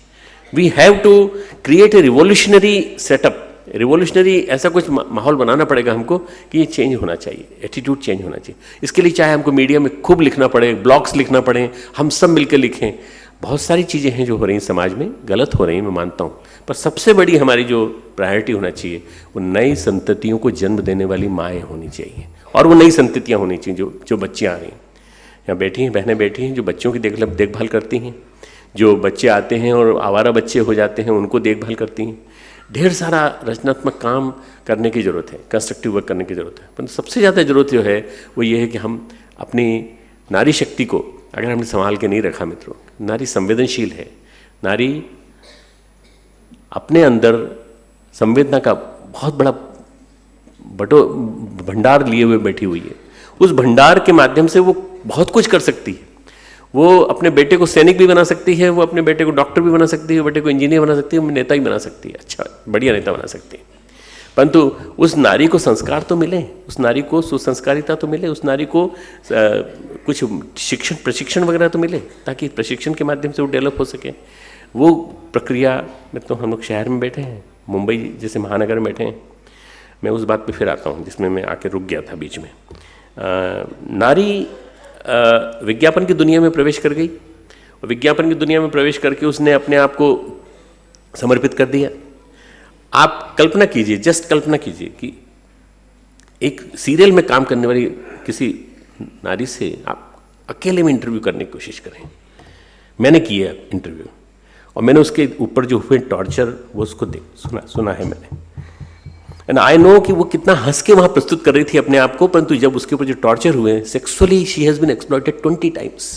We have to create a revolutionary setup, revolutionary ऐसा कुछ माहौल बनाना पड़ेगा हमको कि ये चेंज होना चाहिए, एटीट्यूड चेंज होना चाहिए। इसके लिए चाहे हमको मीडिया में खूब लिखना पड़े, ब्लॉग्स लिखना पड़े, हम सब मिलकर लिखें। बहुत सारी चीज़ें हैं जो हो रही हैं समाज में, गलत हो रही हैं मैं मानता हूँ, पर सबसे बड़ी हमारी जो प्रायोरिटी होना चाहिए वो नई संततियों को जन्म देने वाली माएँ होनी चाहिए। और वो नई संततियाँ होनी चाहिए जो बच्चियाँ आ रही हैं, यहाँ बैठी हैं, बहनें बैठी हैं, जो बच्चों की देखभाल करती हैं। जो बच्चे आते हैं और आवारा बच्चे हो जाते हैं उनको देखभाल करती हैं। ढेर सारा रचनात्मक काम करने की ज़रूरत है, कंस्ट्रक्टिव वर्क करने की ज़रूरत है। पर सबसे ज़्यादा ज़रूरत जो है वो ये है कि हम अपनी नारी शक्ति को अगर हमने संभाल के नहीं रखा मित्रों, नारी संवेदनशील है, नारी अपने अंदर संवेदना का बहुत बड़ा भंडार लिए हुए बैठी हुई है। उस भंडार के माध्यम से वो बहुत कुछ कर सकती है। वो अपने बेटे को सैनिक भी बना सकती है, वो अपने बेटे को डॉक्टर भी बना सकती है, बेटे को इंजीनियर बना सकती है, नेता भी बना सकती है, अच्छा बढ़िया नेता बना सकती है। परंतु उस नारी को संस्कार तो मिले, उस नारी को सुसंस्कारिता तो मिले, उस नारी को कुछ प्रशिक्षण वगैरह तो मिले, ताकि प्रशिक्षण के माध्यम से वो डेवलप हो सके। वो प्रक्रिया में तो हम लोग शहर में बैठे हैं, मुंबई जैसे महानगर में बैठे हैं। मैं उस बात पे फिर आता हूँ जिसमें मैं आके रुक गया था बीच में। नारी विज्ञापन की दुनिया में प्रवेश कर गई, और विज्ञापन की दुनिया में प्रवेश करके उसने अपने आप को समर्पित कर दिया। आप कल्पना कीजिए, जस्ट कल्पना कीजिए कि एक सीरियल में काम करने वाली किसी नारी से आप अकेले में इंटरव्यू करने की कोशिश करें। मैंने किया इंटरव्यू, और मैंने उसके ऊपर जो हुए टॉर्चर वो उसको सुना है मैंने। एंड आई नो कि वो कितना हंस के वहाँ प्रस्तुत कर रही थी अपने आप को, परंतु जब उसके ऊपर जो टॉर्चर हुए, sexually she has been exploited 20 times.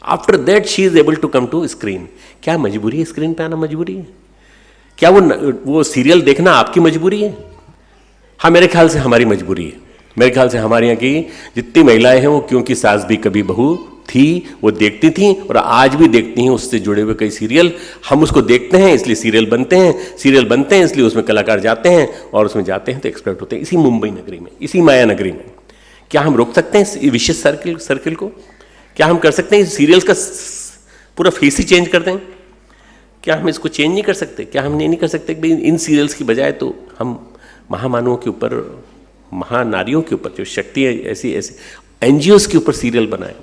After that she is able to come to screen. क्या मजबूरी है स्क्रीन पे आना? मजबूरी है क्या? वो सीरियल देखना आपकी मजबूरी है? हाँ, मेरे ख्याल से हमारी मजबूरी है। मेरे ख्याल से हमारे यहाँ की जितनी महिलाएं हैं वो क्योंकि सास भी कभी बहू थी वो देखती थी, और आज भी देखती हैं उससे जुड़े हुए कई सीरियल। हम उसको देखते हैं इसलिए सीरियल बनते हैं इसलिए उसमें कलाकार जाते हैं, और उसमें जाते हैं तो एक्सपर्ट होते हैं। इसी मुंबई नगरी में, इसी माया नगरी में क्या हम रोक सकते हैं इस विशेष सर्किल को? क्या हम कर सकते हैं सीरियल्स का पूरा फेस ही चेंज कर दें? क्या हम इसको चेंज नहीं कर सकते? क्या हम नहीं कर सकते कि इन सीरियल्स की बजाय तो हम महामानवों के ऊपर, महानारियों के ऊपर, जो शक्ति है ऐसी एनजीओस के ऊपर सीरियल बनाएं?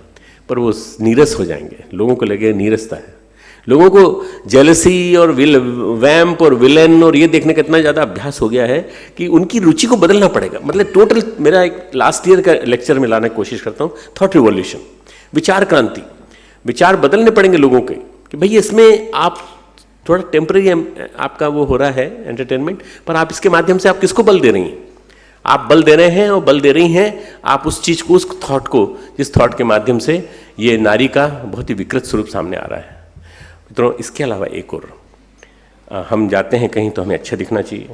पर वो नीरस हो जाएंगे, लोगों को लगे नीरसता है। लोगों को जेलसी और वैम्प और विलेन और ये देखने का इतना ज़्यादा अभ्यास हो गया है कि उनकी रुचि को बदलना पड़ेगा। मतलब टोटल मेरा एक लास्ट ईयर का लेक्चर में लाने की कोशिश करता हूँ, थॉट रिवॉल्यूशन, विचार क्रांति। विचार बदलने पड़ेंगे लोगों के कि भाई इसमें आप थोड़ा टेम्पररी आपका वो हो रहा है एंटरटेनमेंट, पर आप इसके माध्यम से आप किसको बल दे रही हैं? आप बल दे रहे हैं और बल दे रही हैं आप उस चीज़ को, उस थॉट को, जिस थॉट के माध्यम से ये नारी का बहुत ही विकृत स्वरूप सामने आ रहा है। मित्रों, इसके अलावा एक और, हम जाते हैं कहीं तो हमें अच्छा दिखना चाहिए।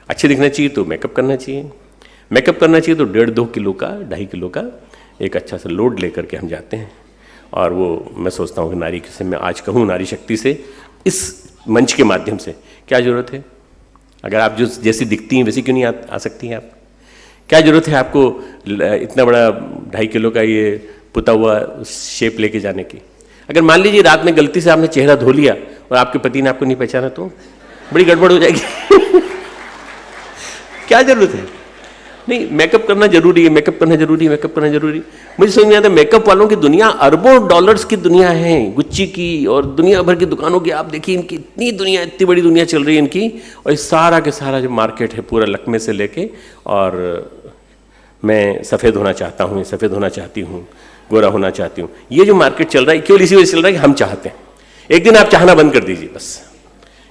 अच्छे दिखना चाहिए तो मेकअप करना चाहिए। मेकअप करना चाहिए तो 1.5-2 किलो का, 2.5 किलो का एक अच्छा सा लोड लेकर के हम जाते हैं। और वो मैं सोचता हूँ कि नारी से मैं आज कहूँ, नारी शक्ति से इस मंच के माध्यम से क्या ज़रूरत है? अगर आप जो जैसी दिखती हैं वैसी क्यों नहीं आ सकती हैं आप? क्या ज़रूरत है आपको इतना बड़ा 2.5 किलो का ये पुता हुआ शेप लेके जाने की? अगर मान लीजिए रात में गलती से आपने चेहरा धो लिया और आपके पति ने आपको नहीं पहचाना तो बड़ी गड़बड़ हो जाएगी। क्या जरूरत है? नहीं, मेकअप करना जरूरी है, मेकअप करना जरूरी है, मेकअप करना जरूरी। मुझे समझ में आता है मेकअप वालों की दुनिया, अरबों डॉलर्स की दुनिया है, गुच्ची की और दुनिया भर की दुकानों की। आप देखिए इनकी इतनी दुनिया, इतनी बड़ी दुनिया चल रही है इनकी, और इस सारा के सारा जो मार्केट है पूरा लकमे से लेके, और मैं सफ़ेद होना चाहता हूँ, सफ़ेद होना चाहती हूँ, गोरा होना चाहती हूँ, ये जो मार्केट चल रहा है केवल इसी वजह से चल रहा है कि हम चाहते हैं। एक दिन आप चाहना बंद कर दीजिए, बस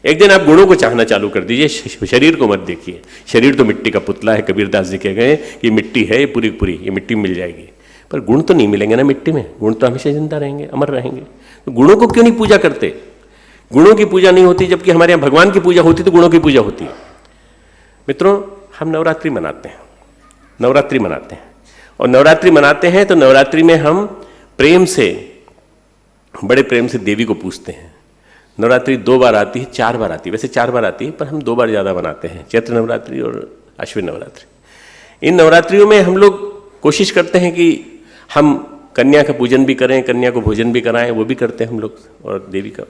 एक दिन आप गुणों को चाहना चालू कर दीजिए, शरीर को मत देखिए। शरीर तो मिट्टी का पुतला है, कबीरदास जी कह गए ये मिट्टी है, ये पूरी पूरी ये मिट्टी मिल जाएगी, पर गुण तो नहीं मिलेंगे ना मिट्टी में। गुण तो हमेशा जिंदा रहेंगे, अमर रहेंगे। तो गुणों को क्यों नहीं पूजा करते? गुणों की पूजा नहीं होती, जबकि हमारे यहाँ भगवान की पूजा होती तो गुणों की पूजा होती है। मित्रों, हम नवरात्रि मनाते हैं, नवरात्रि मनाते हैं, और नवरात्रि मनाते हैं तो नवरात्रि में हम प्रेम से, बड़े प्रेम से देवी को पूजते हैं। नवरात्रि 2 बार आती है, 4 बार आती है, वैसे 4 बार आती है, पर हम 2 बार ज़्यादा मनाते हैं, चैत्र नवरात्रि और अश्विन नवरात्रि। इन नवरात्रियों में हम लोग कोशिश करते हैं कि हम कन्या का पूजन भी करें, कन्या को भोजन भी कराएं, वो भी करते हैं हम लोग, और देवी का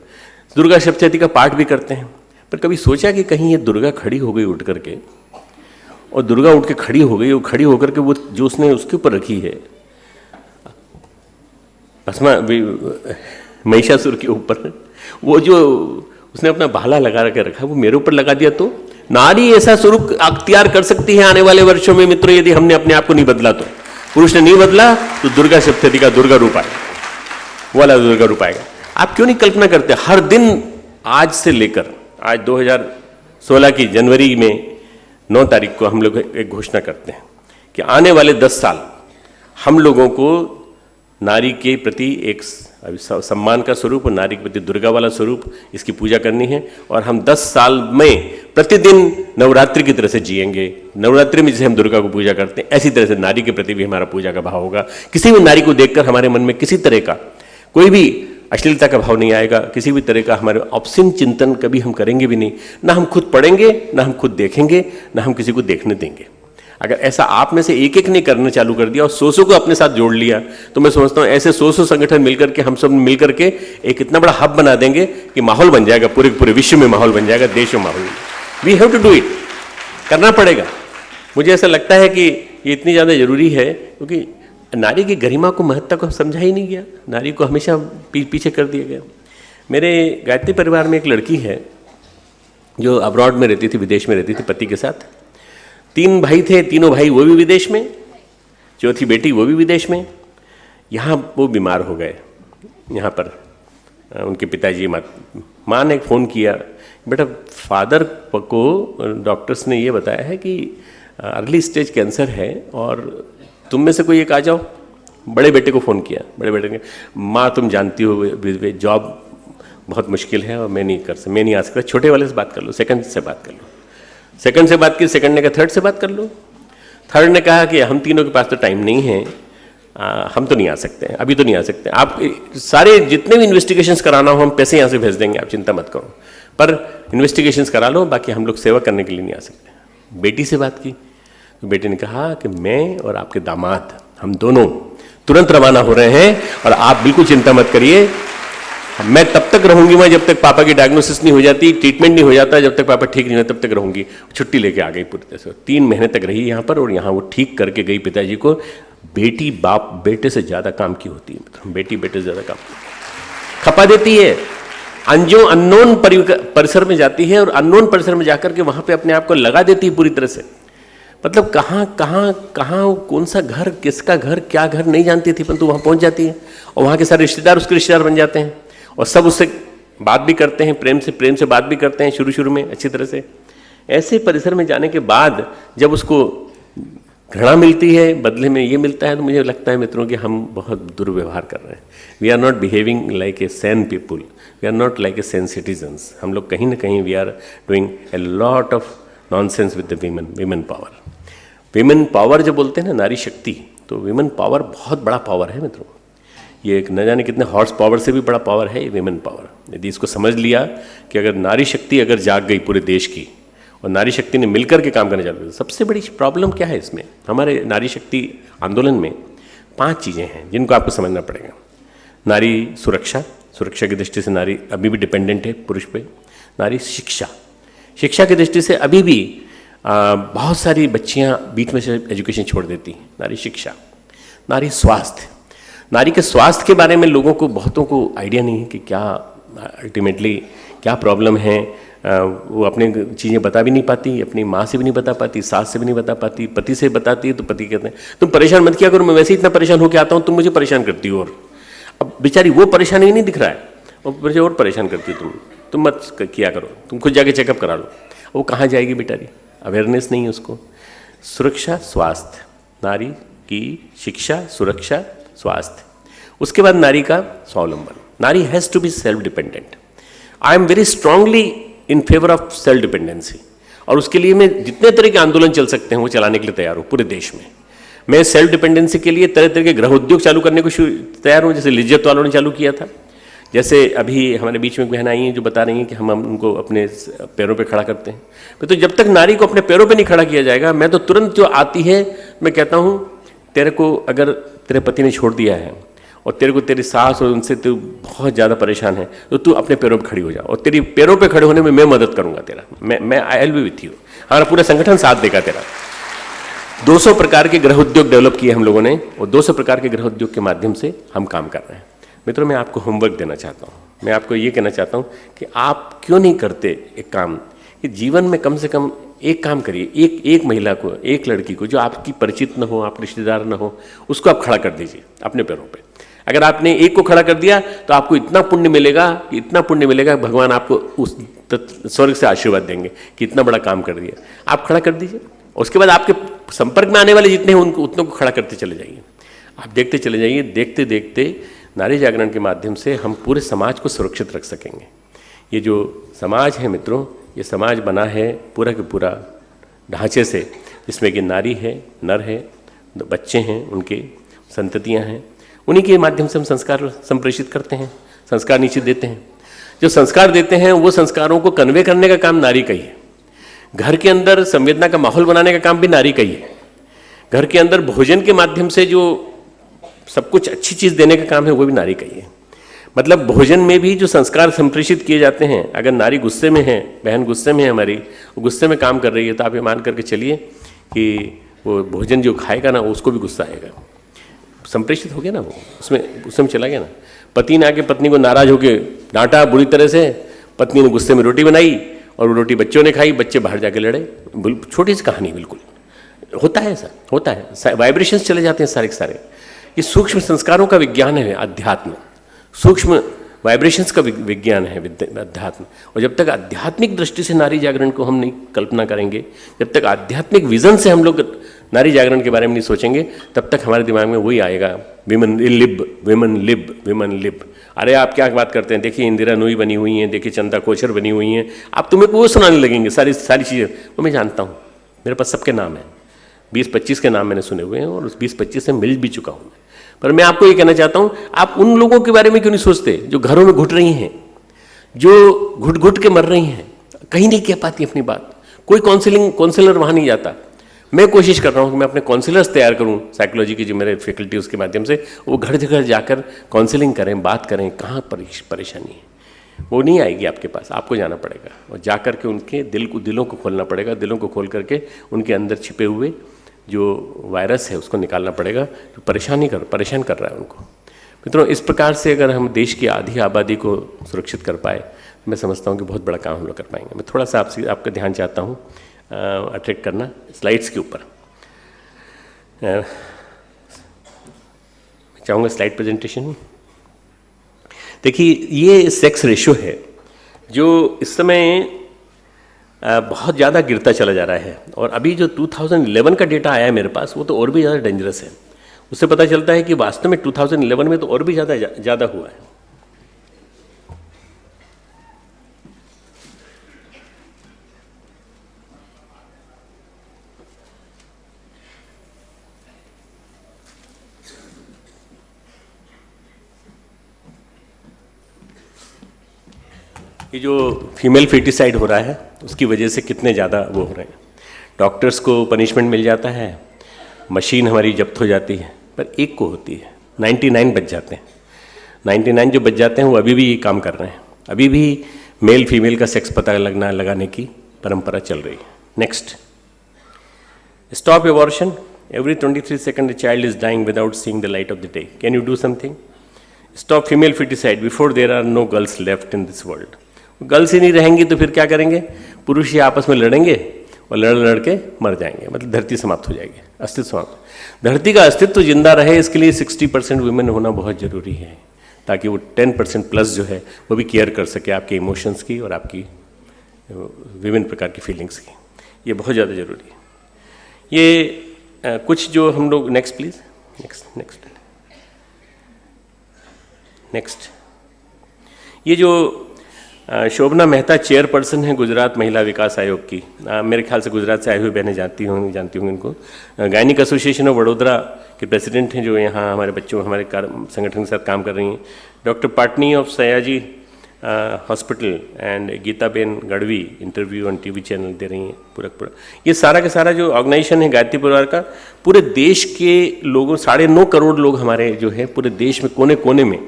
दुर्गा सप्तशती का पाठ भी करते हैं। पर कभी सोचा कि कहीं ये दुर्गा खड़ी हो गई उठ करके, और दुर्गा उठ के खड़ी हो गई, वो खड़ी होकर के वो जो उसने उसके ऊपर रखी है भस्मा, महिषासुर के ऊपर, वो जो उसने अपना भाला लगा के रखा वो मेरे ऊपर लगा दिया, तो नारी ऐसा स्वरूप अख्तियार कर सकती है आने वाले वर्षों में मित्रों, यदि हमने अपने आप को नहीं बदला तो। पुरुष ने नहीं बदला तो दुर्गा सप्तशती का दुर्गा रूप आएगा, वो वाला दुर्गा रूप आएगा। आप क्यों नहीं कल्पना करते, हर दिन आज से लेकर, आज 2016 की जनवरी में 9 तारीख को हम लोग एक घोषणा करते हैं कि आने वाले 10 साल हम लोगों को नारी के प्रति एक सम्मान का स्वरूप और नारी के प्रति दुर्गा वाला स्वरूप, इसकी पूजा करनी है। और हम 10 साल में प्रतिदिन नवरात्रि की तरह से जिएंगे। नवरात्रि में जैसे हम दुर्गा को पूजा करते हैं, ऐसी तरह से नारी के प्रति भी हमारा पूजा का भाव होगा। किसी भी नारी को देखकर हमारे मन में किसी तरह का कोई भी अश्लीलता का भाव नहीं आएगा, किसी भी तरह का हमारे ऑप्शन चिंतन कभी हम करेंगे भी नहीं, ना हम खुद पढ़ेंगे, ना हम खुद देखेंगे, ना हम किसी को देखने देंगे। अगर ऐसा आप में से एक एक ने करना चालू कर दिया और 100 को अपने साथ जोड़ लिया, तो मैं समझता हूँ ऐसे 100 संगठन मिलकर के, हम सब मिलकर के एक इतना बड़ा हब बना देंगे कि माहौल बन जाएगा, पूरे विश्व में माहौल बन जाएगा, देश में माहौल। We have to do it, करना पड़ेगा। मुझे ऐसा लगता है कि ये इतनी ज़्यादा जरूरी है, क्योंकि नारी की गरिमा को, महत्ता को समझा ही नहीं गया, नारी को हमेशा पीछे कर दिया गया। मेरे गायत्री परिवार में एक लड़की है जो अब्रॉड में रहती थी, विदेश में रहती थी पति के साथ। 3 भाई थे, तीनों भाई वो भी विदेश में, चौथी बेटी वो भी विदेश में। यहाँ वो बीमार हो गए, यहाँ पर उनके पिताजी, माँ ने फ़ोन किया, बेटा फादर को डॉक्टर्स ने ये बताया है कि अर्ली स्टेज कैंसर है और तुम में से कोई एक आ जाओ। बड़े बेटे को फ़ोन किया, बड़े बेटे ने, माँ तुम जानती हो जॉब बहुत मुश्किल है और मैं नहीं आ सकता, छोटे वाले से बात कर लो, सेकंड से बात कर लो। सेकंड से बात की, सेकंड ने कहा थर्ड से बात कर लो। थर्ड ने कहा कि हम तीनों के पास तो टाइम नहीं है, हम तो नहीं आ सकते, अभी तो नहीं आ सकते। आप सारे जितने भी इन्वेस्टिगेशंस कराना हो हम पैसे यहाँ से भेज देंगे, आप चिंता मत करो, पर इन्वेस्टिगेशंस करा लो, बाकी हम लोग सेवा करने के लिए नहीं आ सकते। बेटी से बात की तो बेटी ने कहा कि मैं और आपके दामाद, हम दोनों तुरंत रवाना हो रहे हैं और आप बिल्कुल चिंता मत करिए, मैं तब तक रहूंगी वहाँ जब तक पापा की डायग्नोसिस नहीं हो जाती, ट्रीटमेंट नहीं हो जाता, जब तक पापा ठीक नहीं होता तब तक रहूंगी। छुट्टी लेके आ गई पूरी तरह से, 3 महीने तक रही यहाँ पर, और यहाँ वो ठीक करके गई पिताजी को। बेटी बाप बेटे से ज़्यादा काम की होती है, बेटी बेटे से ज़्यादा काम खपा देती है। जो अननोन परिसर में जाती है और अननोन परिसर में जाकर के वहां पे अपने आप को लगा देती है पूरी तरह से। मतलब कहाँ कहाँ कहाँ कौन सा घर, किसका घर, क्या घर नहीं जानती थी, परंतु वहाँ पहुँच जाती है और वहाँ के सारे रिश्तेदार उसके रिश्तेदार बन जाते हैं और सब उससे बात भी करते हैं, प्रेम से बात भी करते हैं शुरू में अच्छी तरह से। ऐसे परिसर में जाने के बाद जब उसको घृणा मिलती है, बदले में ये मिलता है, तो मुझे लगता है मित्रों कि हम बहुत दुर्व्यवहार कर रहे हैं। We are not behaving like a sane people, we are not like a sane citizens. हम लोग कहीं ना कहीं we are doing a lot of nonsense with the women power. Women power जब बोलते हैं ना, नारी शक्ति, तो वीमेन पावर बहुत बड़ा पावर है मित्रों। ये एक न जाने कितने हॉर्स पावर से भी बड़ा पावर है ये वीमेन पावर। यदि इसको समझ लिया कि अगर नारी शक्ति अगर जाग गई पूरे देश की और नारी शक्ति ने मिलकर के काम करने चालू किया, सबसे बड़ी प्रॉब्लम क्या है इसमें? हमारे नारी शक्ति आंदोलन में 5 चीज़ें हैं जिनको आपको समझना पड़ेगा। नारी सुरक्षा, सुरक्षा की दृष्टि से नारी अभी भी डिपेंडेंट है पुरुष पे। नारी शिक्षा, शिक्षा की दृष्टि से अभी भी बहुत सारी बच्चियां बीच में से एजुकेशन छोड़ देती हैं। नारी शिक्षा। नारी स्वास्थ्य, नारी के स्वास्थ्य के बारे में लोगों को, बहुतों को आइडिया नहीं है कि क्या अल्टीमेटली क्या प्रॉब्लम है। वो अपने चीज़ें बता भी नहीं पाती, अपनी माँ से भी नहीं बता पाती, सास से भी नहीं बता पाती, पति से बताती है तो पति कहते हैं तुम परेशान मत किया करो, मैं वैसे ही इतना परेशान होकर आता हूँ, तुम मुझे परेशान करती हो। और अब बेचारी वो परेशानी नहीं दिख रहा है और परेशान करती हो तुम मत किया करो, तुम खुद जाके चेकअप करा लो। वो कहाँ जाएगी बेचारी? अवेयरनेस नहीं है उसको। सुरक्षा, स्वास्थ्य, नारी की शिक्षा, सुरक्षा, स्वास्थ्य। उसके बाद नारी का स्वावलंबन। नारी has to be self dependent. I am very strongly in favour of self dependency, और उसके लिए मैं जितने तरह के आंदोलन चल सकते हैं वो चलाने के लिए तैयार हूँ पूरे देश में। मैं सेल्फ डिपेंडेंसी के लिए तरह तरह के गृह उद्योग चालू करने को तैयार हूँ, जैसे लिज्जत वालों ने चालू किया था। जैसे अभी हमारे बीच में बहन आई हैं जो बता रही हैं कि हम उनको अपने पैरों पे खड़ा करते हैं। तो जब तक नारी को अपने पैरों पे नहीं खड़ा किया जाएगा, मैं तो तुरंत जो आती है मैं कहता हूँ तेरे को अगर तेरे पति ने छोड़ दिया है और तेरे को तेरी सास और उनसे तू बहुत ज़्यादा परेशान है, तो तू अपने पैरों पे खड़ी हो जा, और तेरी पैरों पे खड़े होने में मैं मदद करूँगा तेरा। मैं I will be with you. हमारा पूरा संगठन साथ देगा तेरा। 200 प्रकार के गृह उद्योग डेवलप किए हम लोगों ने, और 200 प्रकार के गृह उद्योग के माध्यम से हम काम कर रहे हैं। मित्रों, मैं आपको होमवर्क देना चाहता हूँ। मैं आपको ये कहना चाहता हूँ कि आप क्यों नहीं करते एक काम कि जीवन में कम से कम एक काम करिए। एक महिला को, एक लड़की को जो आपकी परिचित न हो, आप रिश्तेदार न हो, उसको आप खड़ा कर दीजिए अपने पैरों पे। अगर आपने एक को खड़ा कर दिया तो आपको इतना पुण्य मिलेगा, इतना पुण्य मिलेगा, भगवान आपको उस स्वर्ग से आशीर्वाद देंगे कि इतना बड़ा काम कर दिया। आप खड़ा कर दीजिए, उसके बाद आपके संपर्क में आने वाले जितने हैं उनको उतनों को खड़ा करते चले जाइए। आप देखते चले जाइए। देखते देखते नारी जागरण के माध्यम से हम पूरे समाज को सुरक्षित रख सकेंगे। ये जो समाज है मित्रों, ये समाज बना है पूरा के पूरा ढांचे से, जिसमें कि नारी है, नर है, बच्चे हैं, उनके संततियां हैं। उन्हीं के माध्यम से हम संस्कार संप्रेषित करते हैं, संस्कार नीचे देते हैं। जो संस्कार देते हैं वो संस्कारों को कन्वे करने का काम नारी का ही है। घर के अंदर संवेदना का माहौल बनाने का काम भी नारी का ही है। घर के अंदर भोजन के माध्यम से जो सब कुछ अच्छी चीज़ देने का काम है वो भी नारी का ही है। मतलब भोजन में भी जो संस्कार संप्रेषित किए जाते हैं, अगर नारी गुस्से में है, बहन गुस्से में है हमारी, वो गुस्से में काम कर रही है, तो आप ये मान करके चलिए कि वो भोजन जो खाएगा ना उसको भी गुस्सा आएगा। संप्रेषित हो गया ना, वो उसमें चला गया ना। पति ने आके पत्नी को नाराज होकर डांटा बुरी तरह से, पत्नी ने गुस्से में रोटी बनाई और वो रोटी बच्चों ने खाई, बच्चे बाहर जाके लड़े। छोटी सी कहानी, बिल्कुल होता है, ऐसा होता है। वाइब्रेशंस चले जाते हैं सारे के सारे। ये सूक्ष्म संस्कारों का विज्ञान है अध्यात्म, सूक्ष्म वाइब्रेशंस का विज्ञान है अध्यात्म। और जब तक आध्यात्मिक दृष्टि से नारी जागरण को हम नहीं कल्पना करेंगे, जब तक आध्यात्मिक विजन से हम लोग नारी जागरण के बारे में नहीं सोचेंगे, तब तक हमारे दिमाग में वही आएगा, विमेन लिब, विमेन लिब, विमेन लिब। अरे आप क्या बात करते हैं, देखिए इंदिरा नूई बनी हुई हैं, देखिए चंदा कोचर बनी हुई हैं, आप तुम्हें को वो सुनाने लगेंगे सारी चीज़ें। वो मैं जानता हूँ, मेरे पास सबके नाम हैं, 20-25 के नाम मैंने सुने हुए हैं और उस 20-25 से मिल भी चुका हूँ। पर मैं आपको ये कहना चाहता हूँ, आप उन लोगों के बारे में क्यों नहीं सोचते जो घरों में घुट रही हैं, जो घुट घुट के मर रही हैं, कहीं नहीं कह पाती अपनी बात। कोई काउंसलर वहाँ नहीं जाता। मैं कोशिश कर रहा हूँ कि मैं अपने काउंसलर्स तैयार करूँ, साइकोलॉजी की जो मेरे फैकल्टी उसके माध्यम से, वो घर घर जाकर काउंसलिंग करें, बात करें, कहाँ परेशानी है। वो नहीं आएगी आपके पास, आपको जाना पड़ेगा और जा कर के उनके दिलों को खोलना पड़ेगा। दिलों को खोल करके उनके अंदर छिपे हुए जो वायरस है उसको निकालना पड़ेगा, जो परेशान कर रहा है उनको। मित्रों, इस प्रकार से अगर हम देश की आधी आबादी को सुरक्षित कर पाए, मैं समझता हूँ कि बहुत बड़ा काम हम लोग कर पाएंगे। मैं थोड़ा सा आपका ध्यान चाहता हूँ अट्रैक्ट करना स्लाइड्स के ऊपर। मैं चाहूँगा स्लाइड प्रेजेंटेशन। देखिए, ये सेक्स रेशियो है जो इस समय बहुत ज़्यादा गिरता चला जा रहा है, और अभी जो 2011 का डेटा आया है मेरे पास, वो तो और भी ज़्यादा डेंजरस है। उससे पता चलता है कि वास्तव में 2011 में तो और भी ज़्यादा हुआ है। ये जो फीमेल फेटिसाइड हो रहा है, उसकी वजह से कितने ज़्यादा वो हो रहे हैं। डॉक्टर्स को पनिशमेंट मिल जाता है, मशीन हमारी जब्त हो जाती है, पर एक को होती है, 99 बच जाते हैं। 99 जो बच जाते हैं वो अभी भी काम कर रहे हैं। अभी भी मेल फीमेल का सेक्स पता लगाने की परंपरा चल रही है। Next, stop abortion. Every 23 second a child is dying without seeing the light of the day. Can you do something? Stop female feticide before there are no girls left in this world. Girls ही नहीं रहेंगी तो फिर क्या करेंगे? पुरुष ही आपस में लड़ेंगे और लड़ के मर जाएंगे, मतलब धरती समाप्त हो जाएगी, अस्तित्व समाप्त। धरती का अस्तित्व जिंदा रहे, इसके लिए 60% वुमेन होना बहुत ज़रूरी है, ताकि वो 10% प्लस जो है वो भी केयर कर सके आपके इमोशंस की और आपकी विभिन्न प्रकार की फीलिंग्स की। ये बहुत ज़्यादा ज़रूरी है। ये कुछ जो हम लोग, नेक्स्ट प्लीज़, नेक्स्ट। ये जो शोभना मेहता चेयरपर्सन है गुजरात महिला विकास आयोग की, मेरे ख्याल से गुजरात से आई हुई बहनें जानती होंगी इनको। गायनिक एसोसिएशन ऑफ वडोदरा के प्रेसिडेंट हैं, जो यहाँ हमारे बच्चों हमारे संगठन के साथ काम कर रही हैं। Doctor Patni of Sayaji hospital and Gitaben Gadhvi interview on TV channel दे रही हैं पूरा। ये सारा का सारा जो ऑर्गेनाइजेशन है गायत्री परिवार का, पूरे देश के लोगों 9.5 करोड़ लोग हमारे जो है पूरे देश में कोने कोने में